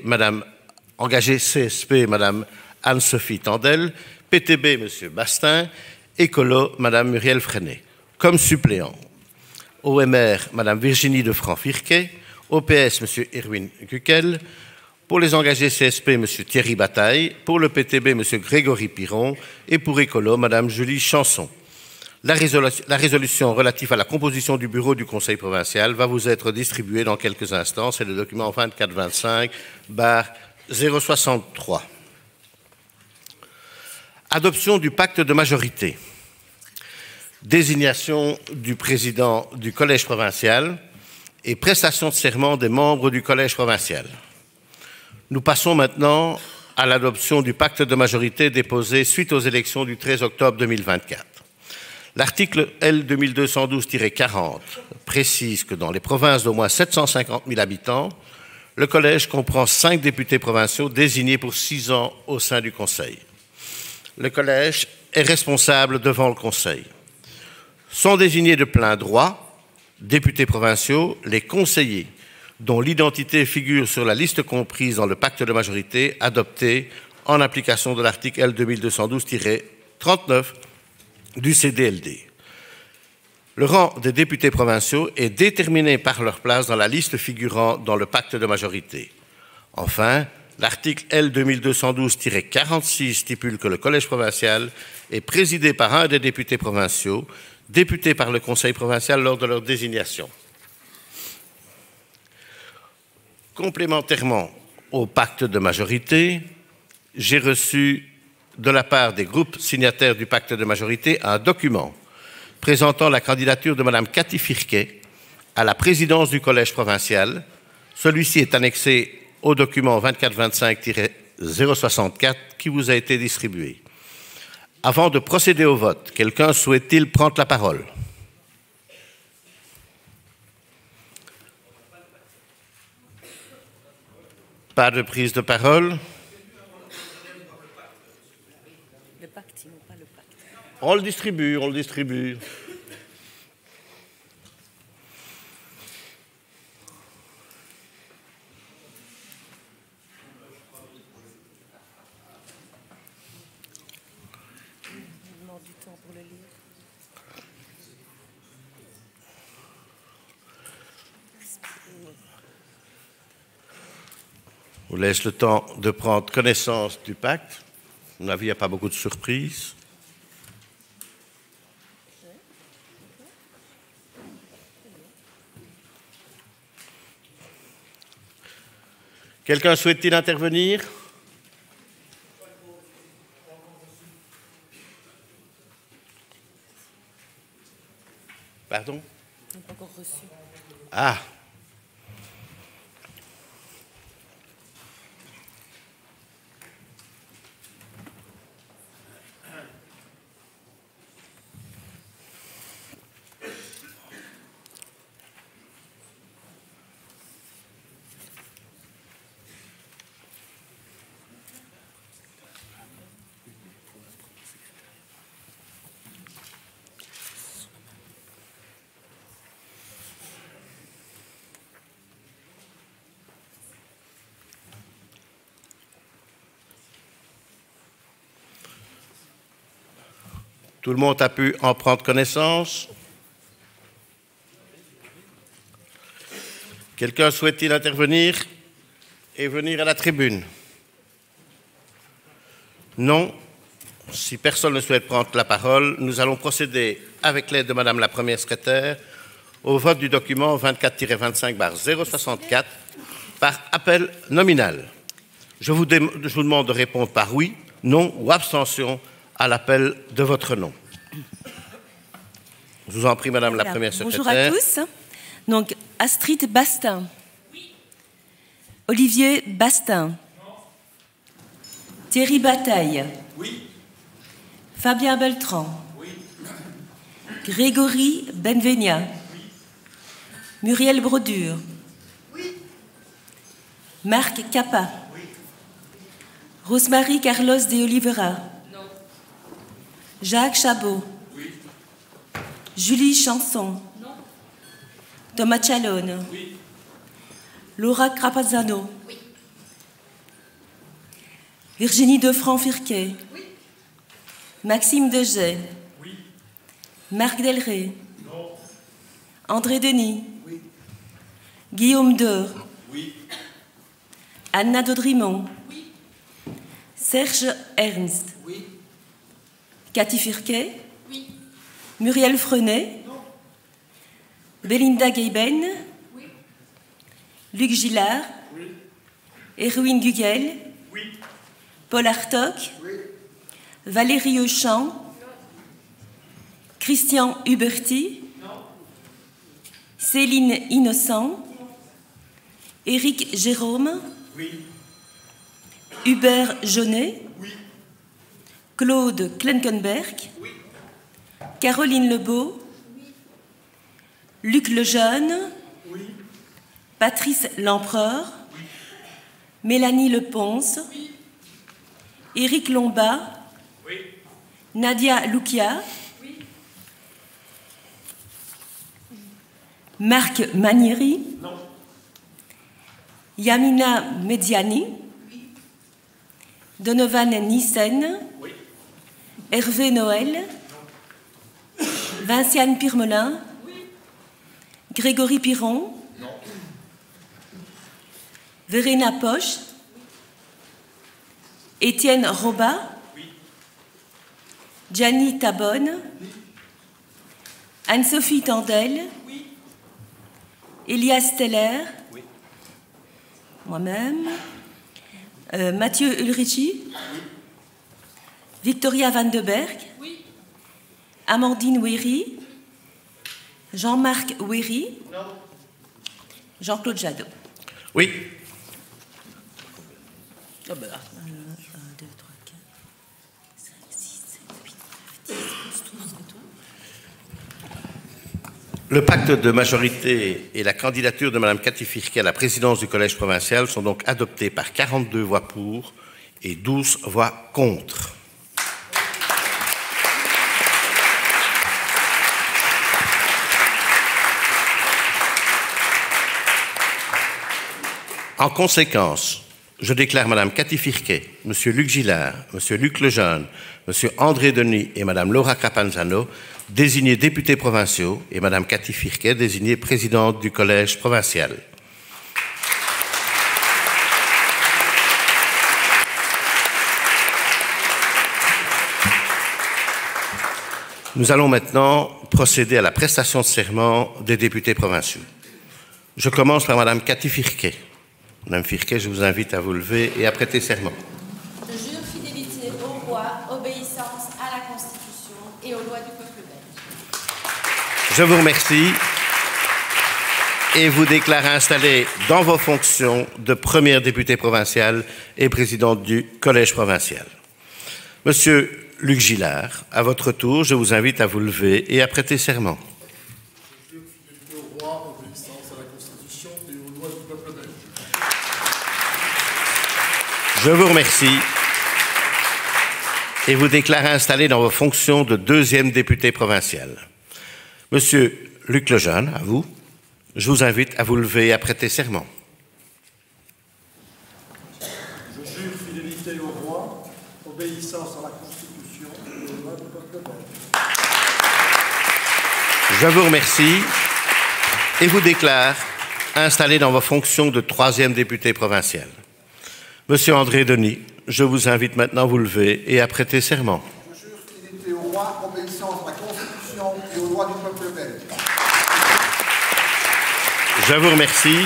CSP, Mme Anne-Sophie Tandel, PTB, M. Bastin, Écolo, Mme Muriel Freinet. Comme suppléant, OMR, Mme Virginie de Franc-Firquet, OPS, M. Erwin Kukel, pour les engagés CSP, M. Thierry Bataille, pour le PTB, M. Grégory Piron, et pour Écolo, Mme Julie Chanson. La résolution relative à la composition du bureau du Conseil provincial va vous être distribuée dans quelques instants. C'est le document 2425/063. Adoption du pacte de majorité. Désignation du président du collège provincial et prestation de serment des membres du collège provincial. Nous passons maintenant à l'adoption du pacte de majorité déposé suite aux élections du 13 octobre 2024. L'article L 2212-40 précise que dans les provinces d'au moins 750 000 habitants, le collège comprend 5 députés provinciaux désignés pour 6 ans au sein du conseil. Le collège est responsable devant le conseil. Sont désignés de plein droit, députés provinciaux, les conseillers dont l'identité figure sur la liste comprise dans le pacte de majorité adopté en application de l'article L 2212-39 du CDLD. Le rang des députés provinciaux est déterminé par leur place dans la liste figurant dans le pacte de majorité. Enfin, L'article L 2212-46 stipule que le collège provincial est présidé par un des députés provinciaux, députés par le conseil provincial lors de leur désignation. Complémentairement au pacte de majorité, j'ai reçu de la part des groupes signataires du pacte de majorité un document présentant la candidature de Mme Cathy Firquet à la présidence du collège provincial. Celui-ci est annexé au document 2425-064 qui vous a été distribué. Avant de procéder au vote, quelqu'un souhaite-t-il prendre la parole? Pas de prise de parole. On le distribue, on le distribue. On vous laisse le temps de prendre connaissance du pacte. À mon avis, il n'y a pas beaucoup de surprises. Quelqu'un souhaite-t-il intervenir? Pardon? On n'a pas encore reçu. Ah! Tout le monde a pu en prendre connaissance? Quelqu'un souhaite-t-il intervenir et venir à la tribune? Non. Si personne ne souhaite prendre la parole, nous allons procéder, avec l'aide de Madame la Première Secrétaire, au vote du document 24-25-064 par appel nominal. Je vous demande de répondre par oui, non ou abstention à l'appel de votre nom. Je vous en prie, Madame la Première Secrétaire. Bonjour à tous. Donc, Astrid Bastin. Oui. Olivier Bastin. Non. Thierry Bataille. Oui. Fabien Beltran. Oui. Grégory Benvenia. Oui. Muriel Brodure. Oui. Marc Capa. Oui. Rosemary Carlos de Oliveira. Non. Jacques Chabot. Oui. Julie Chanson. Non. Thomas Chalone. Oui. Laura Crapazzano. Oui. Virginie Defranc-Firquet. Oui. Maxime Degey. Oui. Marc Delray. Non. André Denis. Oui. Guillaume Deur. Oui. Anna Daudrimont. Oui. Serge Ernst. Oui. Cathy Firquet. Oui. Muriel Frenet. Non. Belinda Geiben. Oui. Luc Gillard. Oui. Erwin Gugel. Oui. Paul Hartog. Oui. Valérie Euchamp. Christian Huberti. Non. Céline Innocent. Éric Jérôme. Oui. Hubert Jaunet. Oui. Claude Klenkenberg. Oui. Caroline Lebeau. Luc Lejeune. Oui. Patrice Lempereur. Mélanie Leponce. Éric Lombat. Oui. Nadia Lucia. Oui. Marc Manieri. Non. Yamina Mediani. Donovan Nissen. Oui. Hervé Noël. Vinciane Pirmelin. Grégory Piron. Non. Verena Poche. Étienne Robat. Gianni Tabonne. Anne-Sophie Tandel. Elias Teller. Moi-même. Mathieu Ulrichi. Victoria Van de Berg. Amandine Wéry. Jean-Marc Wéry. Jean-Claude Jadot. Oui. Oh ben là. 1, 2, 3, 4, 5, 6, 7, 8, 9, 10, 11, 12. Le pacte de majorité et la candidature de Mme Cathy Firquet à la présidence du Collège provincial sont donc adoptés par 42 voix pour et 12 voix contre. En conséquence, je déclare Mme Cathy Firquet, M. Luc Gillard, M. Luc Lejeune, M. André Denis et Mme Laura Capanzano désignés députés provinciaux et Mme Cathy Firquet désignée présidente du Collège provincial. Nous allons maintenant procéder à la prestation de serment des députés provinciaux. Je commence par Mme Cathy Firquet. Madame Firquet, je vous invite à vous lever et à prêter serment. Je jure fidélité au roi, obéissance à la Constitution et aux lois du peuple belge. Je vous remercie et vous déclare installée dans vos fonctions de première députée provinciale et présidente du Collège provincial. Monsieur Luc Gillard, à votre tour, je vous invite à vous lever et à prêter serment. Je jure fidélité au roi, obéissance à la Constitution et aux lois du peuple belge. Je vous remercie et vous déclare installé dans vos fonctions de deuxième député provincial. Monsieur Luc Lejeune, à vous, je vous invite à vous lever et à prêter serment. Je jure fidélité au roi, obéissance à la Constitution et aux lois du peuple belge. Je vous remercie et vous déclare installé dans vos fonctions de troisième député provincial. Monsieur André Denis, je vous invite maintenant à vous lever et à prêter serment. Je jure fidélité au roi, obéissance à la Constitution et aux lois du peuple belge. Je vous remercie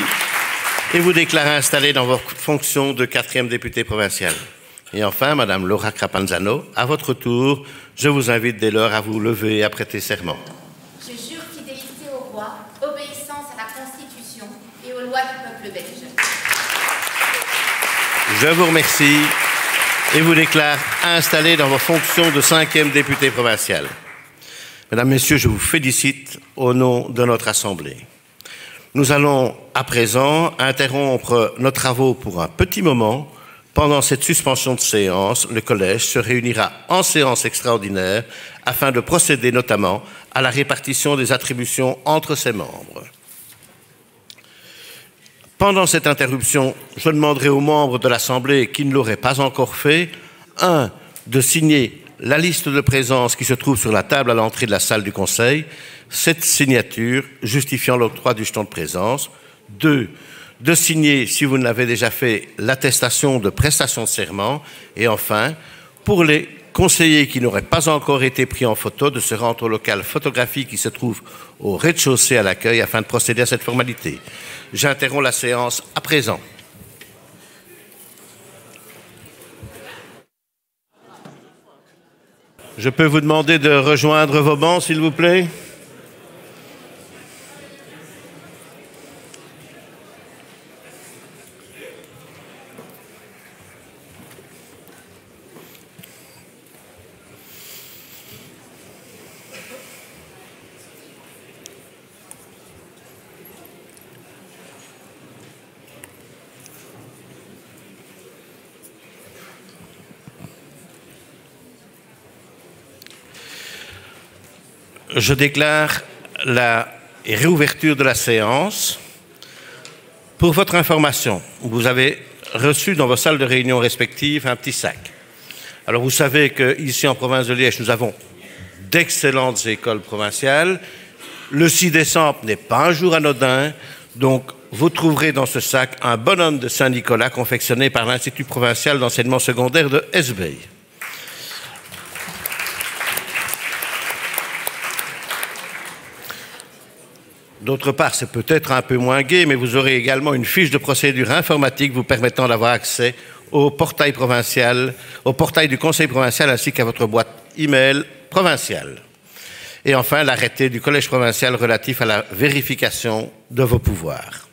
et vous déclare installé dans vos fonctions de quatrième député provincial. Et enfin, Madame Laura Capanzano, à votre tour, je vous invite dès lors à vous lever et à prêter serment. Je jure fidélité au roi, obéissance à la Constitution et aux lois du peuple belge. Je vous remercie et vous déclare installé dans vos fonctions de cinquième député provincial. Mesdames, Messieurs, je vous félicite au nom de notre Assemblée. Nous allons à présent interrompre nos travaux pour un petit moment. Pendant cette suspension de séance, le Collège se réunira en séance extraordinaire afin de procéder notamment à la répartition des attributions entre ses membres. Pendant cette interruption, je demanderai aux membres de l'Assemblée qui ne l'auraient pas encore fait, 1. de signer la liste de présence qui se trouve sur la table à l'entrée de la salle du Conseil, cette signature justifiant l'octroi du jeton de présence. 2. de signer, si vous ne l'avez déjà fait, l'attestation de prestation de serment. Et enfin, pour les conseillers qui n'auraient pas encore été pris en photo, de se rendre au local photographique qui se trouve au rez-de-chaussée à l'accueil afin de procéder à cette formalité. J'interromps la séance à présent. Je peux vous demander de rejoindre vos bancs, s'il vous plaît ? Je déclare la réouverture de la séance. Pour votre information, vous avez reçu dans vos salles de réunion respectives un petit sac. Alors vous savez qu'ici en province de Liège, nous avons d'excellentes écoles provinciales. Le 6 décembre n'est pas un jour anodin. Donc, vous trouverez dans ce sac un bonhomme de Saint-Nicolas confectionné par l'Institut provincial d'enseignement secondaire de Hesbaye. D'autre part, c'est peut-être un peu moins gai, mais vous aurez également une fiche de procédure informatique vous permettant d'avoir accès au portail provincial, au portail du Conseil provincial ainsi qu'à votre boîte e-mail provinciale. Et enfin, l'arrêté du Collège provincial relatif à la vérification de vos pouvoirs.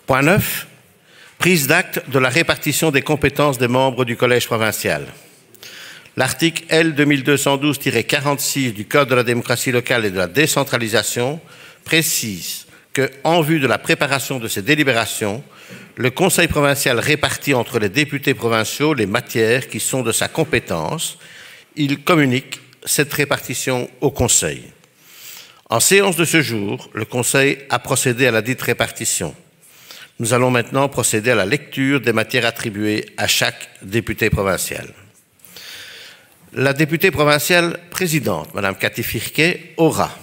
Point 9. Prise d'acte de la répartition des compétences des membres du Collège provincial. L'article L 2212-46 du Code de la démocratie locale et de la décentralisation précise que, en vue de la préparation de ces délibérations, le Conseil provincial répartit entre les députés provinciaux les matières qui sont de sa compétence. Il communique cette répartition au Conseil. En séance de ce jour, le Conseil a procédé à la dite répartition. Nous allons maintenant procéder à la lecture des matières attribuées à chaque député provincial. La députée provinciale présidente, Mme Cathy Firquet, aura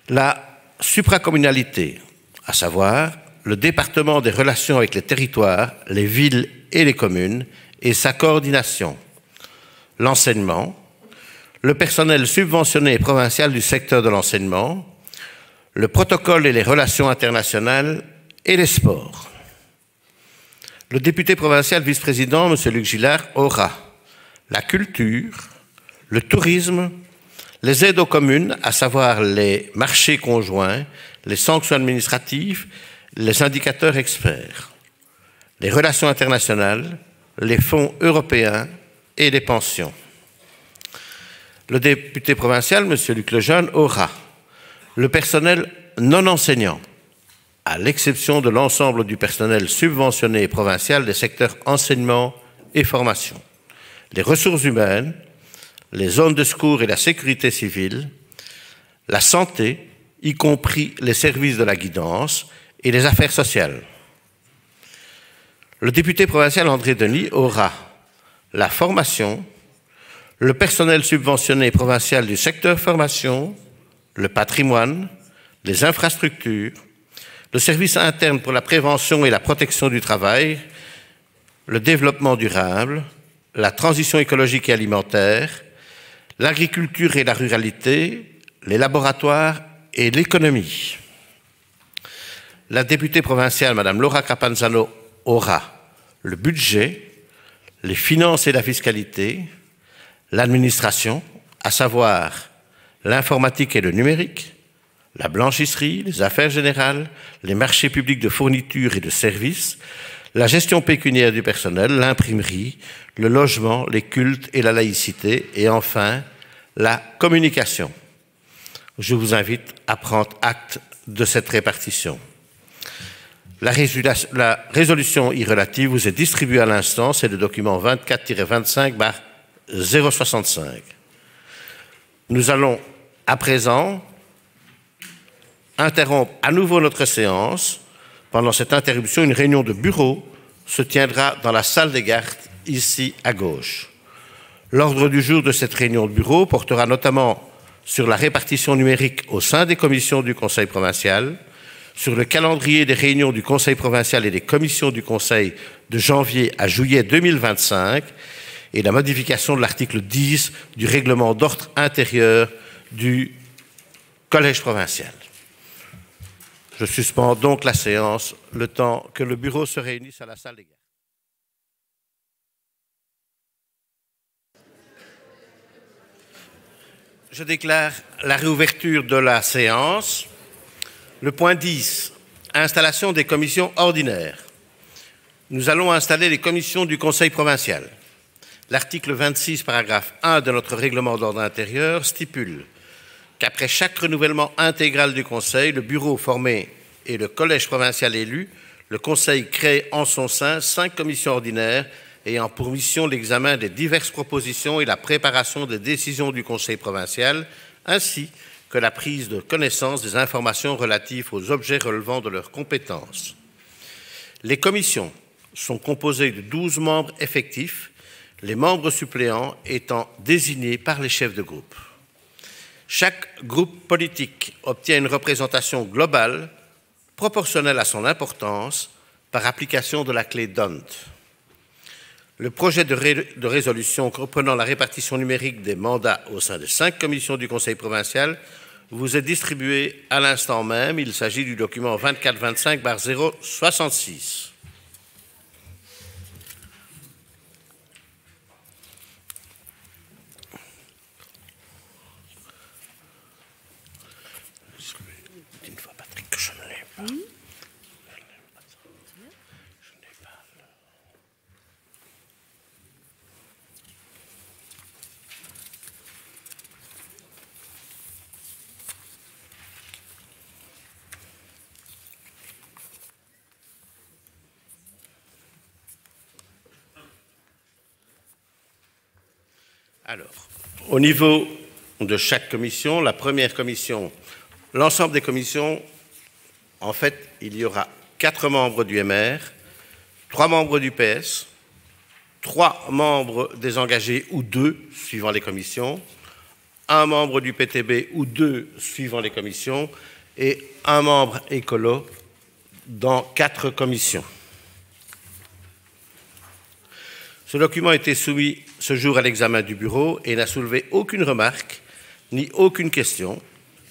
la supracommunalité, à savoir le département des relations avec les territoires, les villes et les communes et sa coordination, l'enseignement, le personnel subventionné provincial du secteur de l'enseignement, le protocole et les relations internationales et les sports. Le député provincial vice-président, M. Luc Gillard, aura la culture, le tourisme, les aides aux communes, à savoir les marchés conjoints, les sanctions administratives, les indicateurs experts, les relations internationales, les fonds européens et les pensions. Le député provincial, M. Luc Lejeune, aura le personnel non enseignant, à l'exception de l'ensemble du personnel subventionné provincial des secteurs enseignement et formation, les ressources humaines, les zones de secours et la sécurité civile, la santé, y compris les services de la guidance et les affaires sociales. Le député provincial André Denis aura la formation, le personnel subventionné provincial du secteur formation, le patrimoine, les infrastructures, le service interne pour la prévention et la protection du travail, le développement durable, la transition écologique et alimentaire, l'agriculture et la ruralité, les laboratoires et l'économie. La députée provinciale, Mme Laura Capanzano, aura le budget, les finances et la fiscalité, l'administration, à savoir l'informatique et le numérique, la blanchisserie, les affaires générales, les marchés publics de fournitures et de services, la gestion pécuniaire du personnel, l'imprimerie, le logement, les cultes et la laïcité, et enfin, la communication. Je vous invite à prendre acte de cette répartition. La résolution y relative vous est distribuée à l'instant, c'est le document 24-25/065. Nous allons à présent interrompre à nouveau notre séance. Pendant cette interruption, une réunion de bureau se tiendra dans la salle des gardes, ici à gauche. L'ordre du jour de cette réunion de bureau portera notamment sur la répartition numérique au sein des commissions du Conseil provincial, sur le calendrier des réunions du Conseil provincial et des commissions du Conseil de janvier à juillet 2025 et la modification de l'article 10 du règlement d'ordre intérieur du Collège provincial. Je suspends donc la séance le temps que le bureau se réunisse à la salle des gardes. Je déclare la réouverture de la séance. Le point 10, installation des commissions ordinaires. Nous allons installer les commissions du Conseil provincial. L'article 26, paragraphe 1 de notre règlement d'ordre intérieur stipule qu'après chaque renouvellement intégral du Conseil, le bureau formé et le collège provincial élu, le Conseil crée en son sein 5 commissions ordinaires ayant pour mission l'examen des diverses propositions et la préparation des décisions du Conseil provincial, ainsi que la prise de connaissance des informations relatives aux objets relevant de leurs compétences. Les commissions sont composées de 12 membres effectifs, les membres suppléants étant désignés par les chefs de groupe. Chaque groupe politique obtient une représentation globale proportionnelle à son importance par application de la clé d'Hunt. Le projet de résolution comprenant la répartition numérique des mandats au sein de 5 commissions du Conseil provincial vous est distribué à l'instant même. Il s'agit du document 2425/066. Alors, au niveau de chaque commission, la première commission, l'ensemble des commissions, en fait, il y aura 4 membres du MR, 3 membres du PS, 3 membres des engagés ou 2, suivant les commissions, 1 membre du PTB ou 2, suivant les commissions, et 1 membre écolo dans 4 commissions. Ce document a été soumis ce jour à l'examen du bureau et n'a soulevé aucune remarque ni aucune question.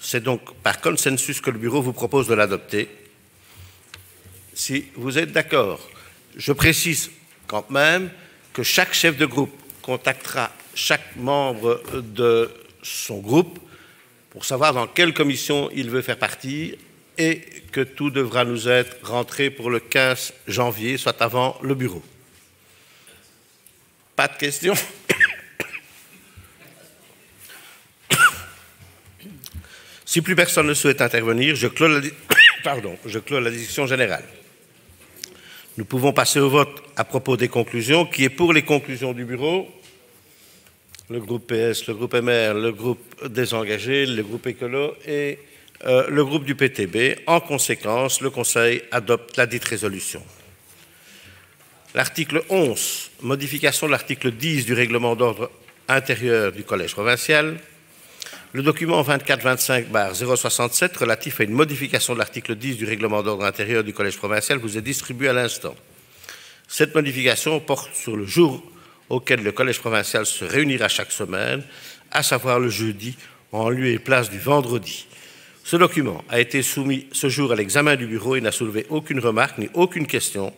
C'est donc par consensus que le bureau vous propose de l'adopter. Si vous êtes d'accord, je précise quand même que chaque chef de groupe contactera chaque membre de son groupe pour savoir dans quelle commission il veut faire partie et que tout devra nous être rentré pour le 15 janvier, soit avant le bureau. Pas de questions? Si plus personne ne souhaite intervenir, je clôt la discussion générale. Nous pouvons passer au vote à propos des conclusions. Qui est pour les conclusions du bureau? Le groupe PS, le groupe MR, le groupe des engagés, le groupe écolo et le groupe du PTB. En conséquence, le Conseil adopte la dite résolution. L'article 11, modification de l'article 10 du règlement d'ordre intérieur du Collège provincial. Le document 2425/067 relatif à une modification de l'article 10 du règlement d'ordre intérieur du Collège provincial vous est distribué à l'instant. Cette modification porte sur le jour auquel le Collège provincial se réunira chaque semaine, à savoir le jeudi, en lieu et place du vendredi. Ce document a été soumis ce jour à l'examen du bureau et n'a soulevé aucune remarque ni aucune question.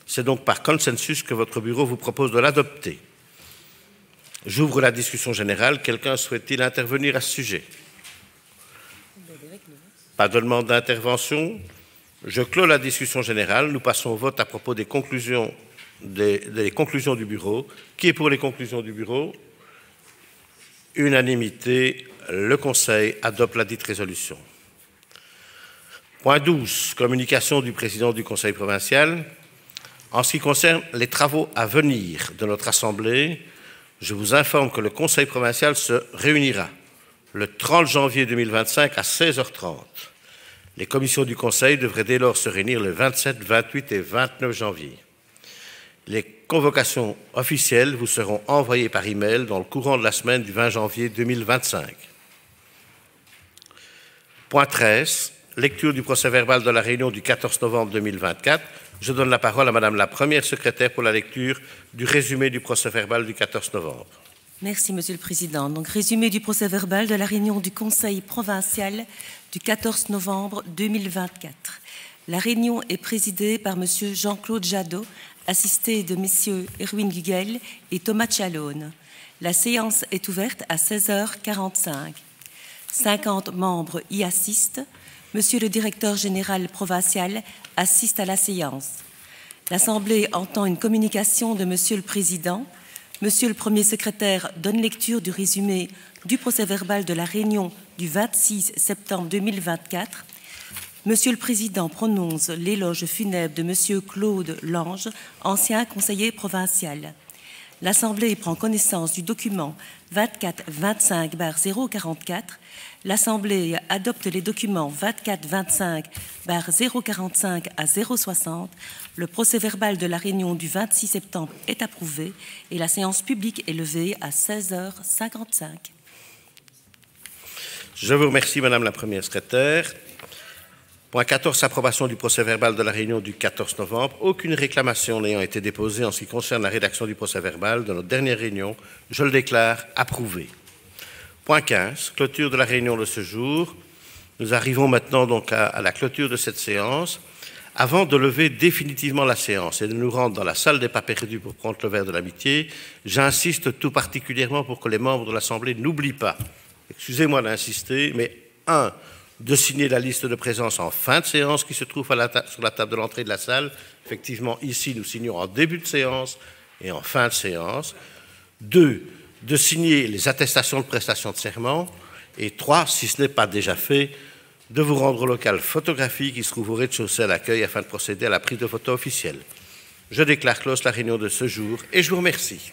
C'est donc par consensus que votre bureau vous propose de l'adopter. J'ouvre la discussion générale. Quelqu'un souhaite-t-il intervenir à ce sujet? Pas de demande d'intervention. Je clôt la discussion générale. Nous passons au vote à propos des conclusions, des conclusions du bureau. Qui est pour les conclusions du bureau? Unanimité. Le Conseil adopte la dite résolution. Point 12. Communication du président du Conseil provincial. En ce qui concerne les travaux à venir de notre Assemblée, je vous informe que le Conseil provincial se réunira le 30 janvier 2025 à 16h30. Les commissions du Conseil devraient dès lors se réunir le 27, 28 et 29 janvier. Les convocations officielles vous seront envoyées par email dans le courant de la semaine du 20 janvier 2025. Point 13. Lecture du procès-verbal de la réunion du 14 novembre 2024. Je donne la parole à Madame la Première secrétaire pour la lecture du résumé du procès-verbal du 14 novembre. Merci, Monsieur le Président. Donc, résumé du procès-verbal de la réunion du Conseil provincial du 14 novembre 2024. La réunion est présidée par Monsieur Jean-Claude Jadot, assisté de Messieurs Erwin Gugel et Thomas Chalone. La séance est ouverte à 16h45. 50 membres y assistent. Monsieur le directeur général provincial assiste à la séance. L'Assemblée entend une communication de Monsieur le Président. Monsieur le Premier secrétaire donne lecture du résumé du procès-verbal de la réunion du 26 septembre 2024. Monsieur le Président prononce l'éloge funèbre de Monsieur Claude Lange, ancien conseiller provincial. L'Assemblée prend connaissance du document 2425/044. L'Assemblée adopte les documents 2425/045 à 060. Le procès-verbal de la réunion du 26 septembre est approuvé et la séance publique est levée à 16h55. Je vous remercie, Madame la Première secrétaire. Point 14, approbation du procès-verbal de la réunion du 14 novembre. Aucune réclamation n'ayant été déposée en ce qui concerne la rédaction du procès-verbal de notre dernière réunion, je le déclare approuvé. Point 15, clôture de la réunion de ce jour. Nous arrivons maintenant donc à la clôture de cette séance. Avant de lever définitivement la séance et de nous rendre dans la salle des pas perdus pour prendre le verre de l'amitié, j'insiste tout particulièrement pour que les membres de l'Assemblée n'oublient pas, excusez-moi d'insister, mais 1, de signer la liste de présence en fin de séance qui se trouve sur la table de l'entrée de la salle. Effectivement, ici, nous signons en début de séance et en fin de séance. 2, de signer les attestations de prestation de serment. Et 3, si ce n'est pas déjà fait, de vous rendre au local photographie qui se trouve au rez-de-chaussée à l'accueil afin de procéder à la prise de photos officielle. Je déclare close la réunion de ce jour et je vous remercie.